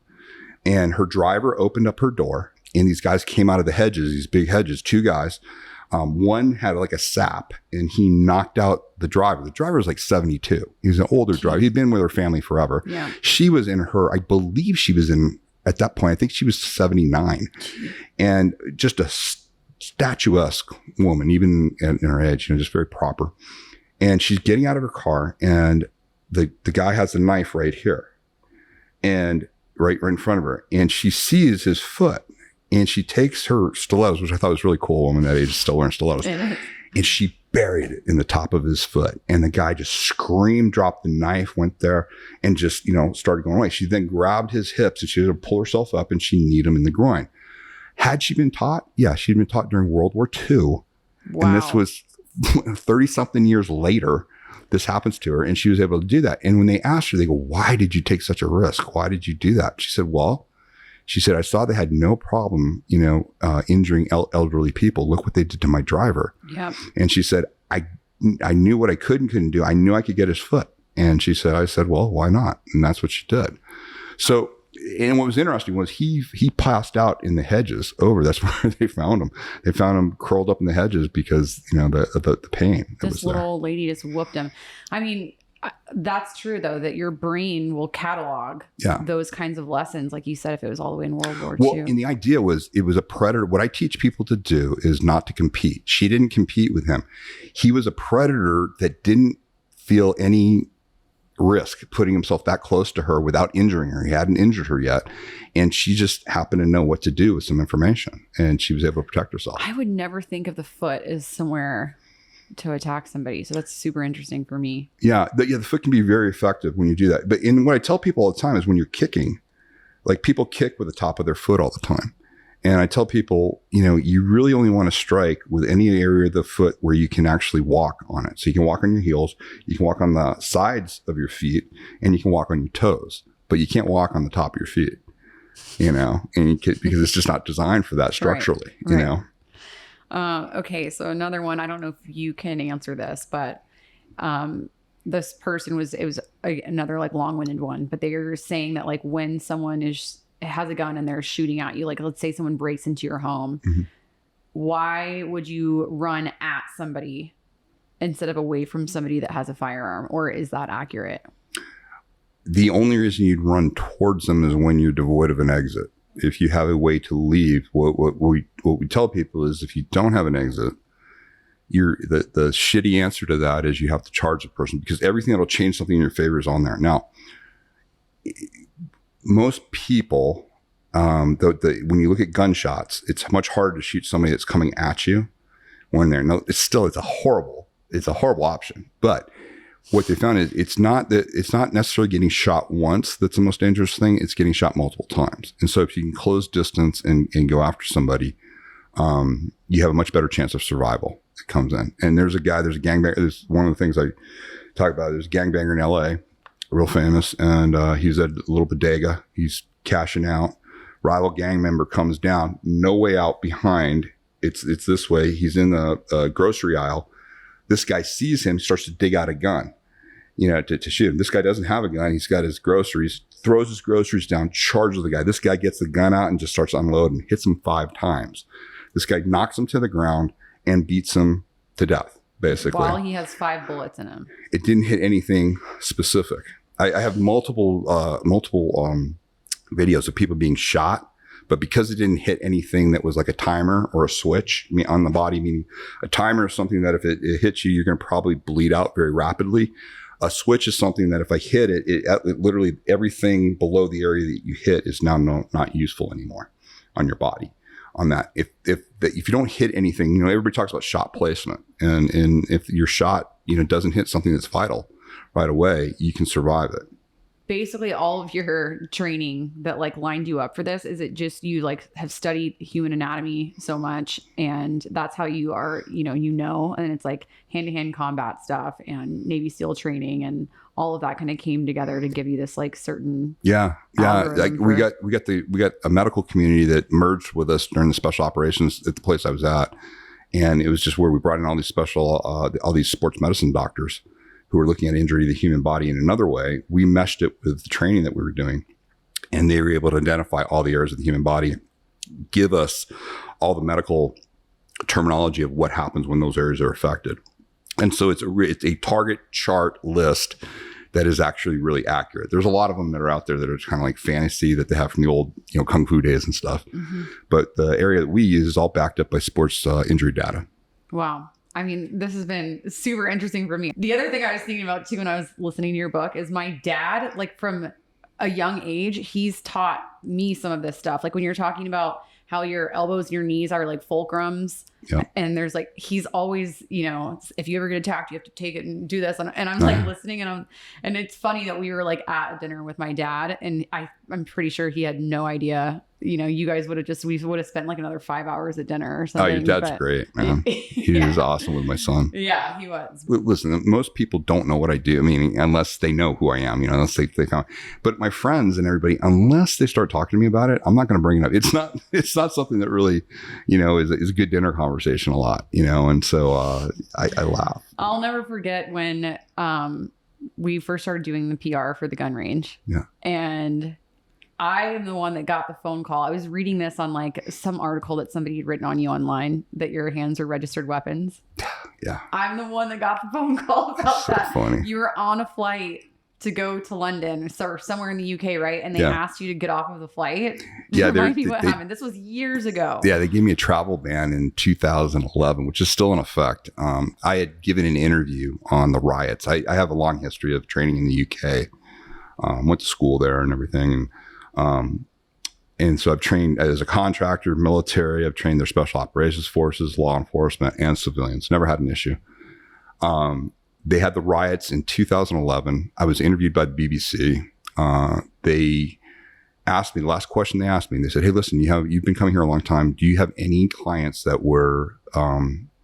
and her driver opened up her door, and these guys came out of the hedges, these big hedges, two guys. One had like a sap, and he knocked out the driver. The driver was like 72. He was an older driver. He'd been with her family forever. Yeah. She was in her, I believe she was in, at that point, I think she was 79. And just a statuesque woman, even in her age, just very proper. And she's getting out of her car, and the guy has a knife right here, and right in front of her, and she sees his foot, and she takes her stilettos, which I thought was really cool. A woman that age is still wearing stilettos, and she buried it in the top of his foot. And the guy just screamed, dropped the knife, went there, and just started going away. She then grabbed his hips, and she had to pull herself up, and she kneed him in the groin. Had she been taught? Yeah, she'd been taught during World War II, wow. And this was 30 something years later. This happens to her, and she was able to do that. And when they asked her, they go, "Why did you take such a risk? Why did you do that?" She said, "I saw they had no problem, injuring elderly people. Look what they did to my driver." Yep. And she said, I knew what I could and couldn't do. I knew I could get his foot. And I said, well, why not? And that's what she did. So, and what was interesting was he passed out in the hedges over. That's where they found him. They found him curled up in the hedges because, the pain. This little old lady just whooped him. I mean, that's true, though, that your brain will catalog those kinds of lessons, like you said, if it was all the way in World War II. Well, and the idea was it was a predator. What I teach people to do is not to compete. She didn't compete with him. He was a predator that didn't feel any risk putting himself that close to her without injuring her. He hadn't injured her yet. And she just happened to know what to do with some information. And she was able to protect herself. I would never think of the foot as somewhere to attack somebody. So that's super interesting for me. Yeah. The foot can be very effective when you do that. But what I tell people all the time is when you're kicking, like people kick with the top of their foot all the time. And I tell people, you really only want to strike with any area of the foot where you can actually walk on it. So you can walk on your heels, you can walk on the sides of your feet, and you can walk on your toes, but you can't walk on the top of your feet, and because it's just not designed for that structurally, Okay. So another one, I don't know if you can answer this, but this person was another like long-winded one, but they were saying that like when someone has a gun and they're shooting at you, like let's say someone breaks into your home, why would you run at somebody instead of away from somebody that has a firearm? Or is that accurate? The only reason you'd run towards them is when you're devoid of an exit. If you have a way to leave, what we tell people is if you don't have an exit, the shitty answer to that is you have to charge the person, because everything that'll change something in your favor is on there. Now, most people, when you look at gunshots, it's much harder to shoot somebody that's coming at you when they're it's a horrible option. But what they found is it's not necessarily getting shot once that's the most dangerous thing. It's getting shot multiple times. And so if you can close distance and go after somebody, you have a much better chance of survival that comes in. And there's a gangbanger. There's one of the things I talk about. There's a gangbanger in LA, real famous, and he's at a little bodega. He's cashing out. Rival gang member comes down, no way out behind. It's this way. He's in the grocery aisle. This guy sees him, starts to dig out a gun, to shoot him. This guy doesn't have a gun. He's got his groceries, throws his groceries down, charges the guy. This guy gets the gun out and just starts unloading, hits him 5 times. This guy knocks him to the ground and beats him to death, basically. While he has 5 bullets in him. It didn't hit anything specific. I have multiple videos of people being shot, but because it didn't hit anything that was like a timer or a switch on the body, meaning a timer is something that if it hits you, you're going to probably bleed out very rapidly. A switch is something that if I hit it literally everything below the area that you hit is now not useful anymore on your body. On that, if you don't hit anything, everybody talks about shot placement, and if your shot doesn't hit something that's vital right away, you can survive it. basically all of your training that like lined you up for this? Is it just you like have studied human anatomy so much and that's how you are, and it's like hand-to-hand combat stuff and Navy SEAL training and all of that kind of came together to give you this like certain like we got a medical community that merged with us during the special operations at the place I was at, and it was just where we brought in all these special all these sports medicine doctors who were looking at injury to the human body in another way. We meshed it with the training that we were doing, and they were able to identify all the areas of the human body, give us all the medical terminology of what happens when those areas are affected. And so it's a target chart list that is actually really accurate. There's a lot of them that are out there that are kind of like fantasy that they have from the old, Kung Fu days and stuff. Mm-hmm. But the area that we use is all backed up by sports injury data. Wow. I mean, this has been super interesting for me. The other thing I was thinking about too when I was listening to your book is my dad, like from a young age, he's taught me some of this stuff. Like when you're talking about how your elbows and your knees are like fulcrums. Yep. And there's like, he's always, if you ever get attacked, you have to take it and do this. And I'm like listening and it's funny that we were like at dinner with my dad and I'm pretty sure he had no idea, you guys we would have spent like another 5 hours at dinner or something. Oh, your dad's great, man. He was awesome with my son. Yeah, he was. Listen, most people don't know what I do. I mean, unless they know who I am, unless they come. But my friends and everybody, unless they start talking to me about it, I'm not going to bring it up. It's not something that really, is a good dinner conversation a lot, and so I laugh. I'll never forget when we first started doing the PR for the gun range. Yeah. And I am the one that got the phone call. I was reading this on like some article that somebody had written on you online that your hands are registered weapons. Yeah. I'm the one that got the phone call about that. Funny. You were on a flight to go to London or somewhere in the UK, right? And they asked you to get off of the flight. Remind me what happened. This was years ago. Yeah, they gave me a travel ban in 2011, which is still in effect. I had given an interview on the riots. I have a long history of training in the UK. Went to school there and everything. And so I've trained as a contractor, military. I've trained their special operations forces, law enforcement, and civilians. Never had an issue. They had the riots in 2011. I was interviewed by the BBC. They asked me, the last question they asked me, they said, hey, listen, you've been coming here a long time. Do you have any clients that were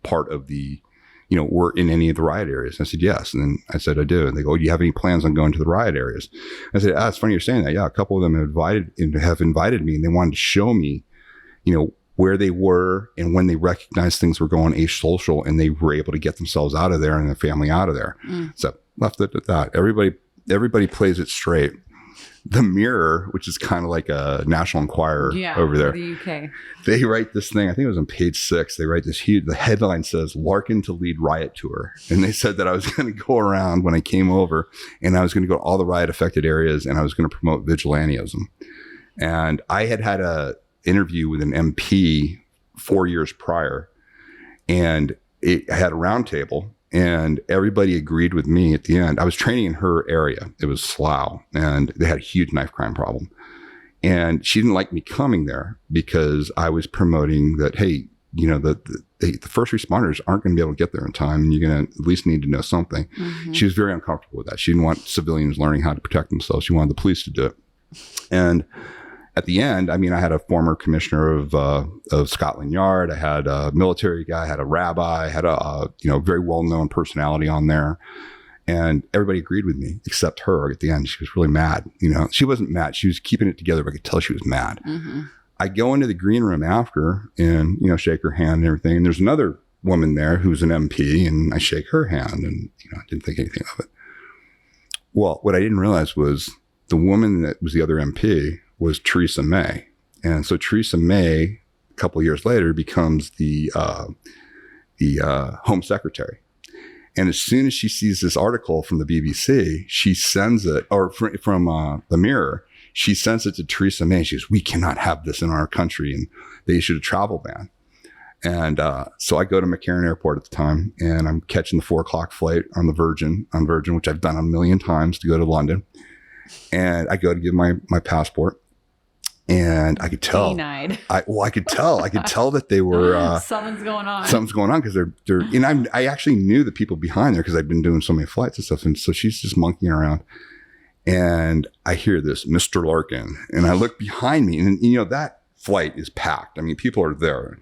part of the, were in any of the riot areas? And I said, yes. And then I said, I do. And they go, do you have any plans on going to the riot areas? I said, it's funny you're saying that. Yeah, a couple of them have invited me and they wanted to show me, where they were and when they recognized things were going asocial and they were able to get themselves out of there and their family out of there. So left it at that. Everybody plays it straight. The Mirror, which is kind of like a National Enquirer over there. The UK. They write this thing, I think it was on page 6. They write this huge, the headline says, Larkin to lead riot tour. And they said that I was going to go around when I came over and I was going to go to all the riot affected areas and I was going to promote vigilantism. And I had a interview with an MP 4 years prior, and I had a roundtable, and everybody agreed with me at the end. I was training in her area. It was Slough, and they had a huge knife crime problem. And she didn't like me coming there because I was promoting that, hey, the first responders aren't going to be able to get there in time, and you're going to at least need to know something. Mm-hmm. She was very uncomfortable with that. She didn't want civilians learning how to protect themselves. She wanted the police to do it. And at the end, I had a former commissioner of Scotland Yard. I had a military guy, I had a rabbi, I had a very well-known personality on there. And everybody agreed with me except her at the end. She was really mad. She wasn't mad. She was keeping it together, but I could tell she was mad. Mm-hmm. I go into the green room after and, shake her hand and everything. And there's another woman there who's an MP, and I shake her hand and, I didn't think anything of it. Well, what I didn't realize was the woman that was the other MP was Theresa May. And so Theresa May, a couple of years later, becomes the Home Secretary. And as soon as she sees this article from the BBC, she sends it, or from the Mirror, she sends it to Theresa May. She goes, we cannot have this in our country. And they issued a travel ban. And so I go to McCarran Airport at the time, and I'm catching the 4:00 flight on Virgin, which I've done a million times to go to London. And I go to give my passport. And I could tell. Denied. I could tell. I could tell that they were. Something's going on. Something's going on because they're. And I actually knew the people behind there because I'd been doing so many flights and stuff. And so she's just monkeying around. And I hear this, Mr. Larkin. And I look behind me and, that flight is packed. I mean, people are there.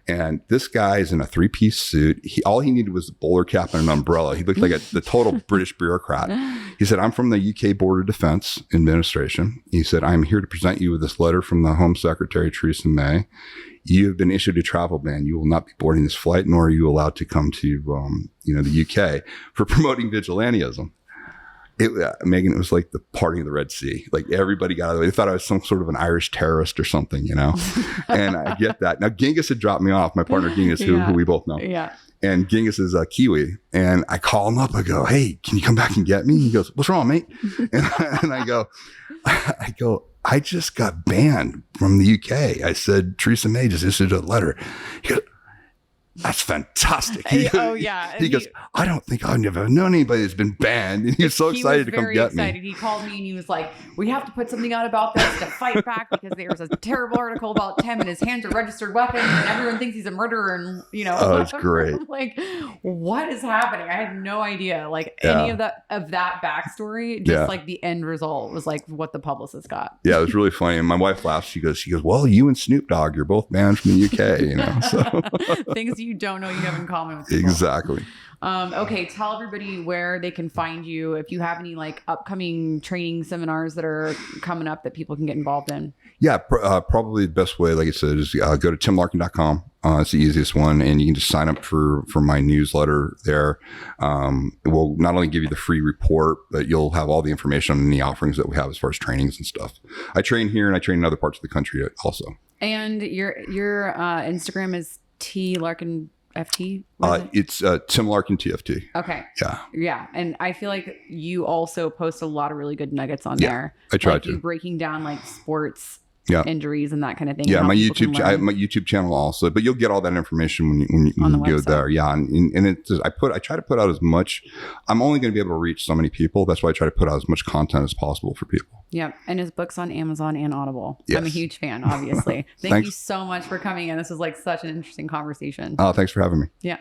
And this guy is in a 3-piece suit. All he needed was a bowler cap and an umbrella. He looked like the total British bureaucrat. He said, I'm from the UK Border Defense Administration. He said, I'm here to present you with this letter from the Home Secretary, Theresa May. You have been issued a travel ban. You will not be boarding this flight, nor are you allowed to come to, the UK for promoting vigilantism. Megan, it was like the party of the Red Sea. Like everybody got out of the way. They thought I was some sort of an Irish terrorist or something, And I get that. Now, Genghis had dropped me off, my partner Genghis, who we both know. Yeah. And Genghis is a Kiwi. And I call him up. I go, hey, can you come back and get me? He goes, what's wrong, mate? And I go, I just got banned from the UK. I said, Theresa May just issued a letter. He goes, that's fantastic. He goes, I don't think I've never known anybody that's been banned. And he was so excited to come get me. He called me and he was like, we have to put something out about this to fight back because there was a terrible article about Tim and his hands are registered weapons and everyone thinks he's a murderer. And, Oh, it's great. Like, what is happening? I had no idea. Like any of that backstory, just like the end result was like what the publicist got. Yeah, it was really funny. And my wife laughs. She goes, well, you and Snoop Dogg, you're both banned from the UK, So things you don't know you have in common with people. Exactly. Okay, tell everybody where they can find you if you have any like upcoming training seminars that are coming up that people can get involved in. Yeah, probably the best way, like I said, is go to timlarkin.com. It's the easiest one, and you can just sign up for my newsletter there. It will not only give you the free report, but you'll have all the information on any offerings that we have as far as trainings and stuff. I train here and I train in other parts of the country also. And your Instagram is T Larkin FT? It's Tim Larkin TFT. Okay. Yeah. Yeah. And I feel like you also post a lot of really good nuggets on there. I try to. You breaking down like sports injuries and that kind of thing. Yeah, my YouTube channel also, but you'll get all that information when you go there. Yeah, and it's I try to put out as much. I'm only going to be able to reach so many people. That's why I try to put out as much content as possible for people. Yeah, and his book's on Amazon and Audible. Yes. I'm a huge fan, obviously. Thank you so much for coming in. This was like such an interesting conversation. Oh, thanks for having me. Yeah.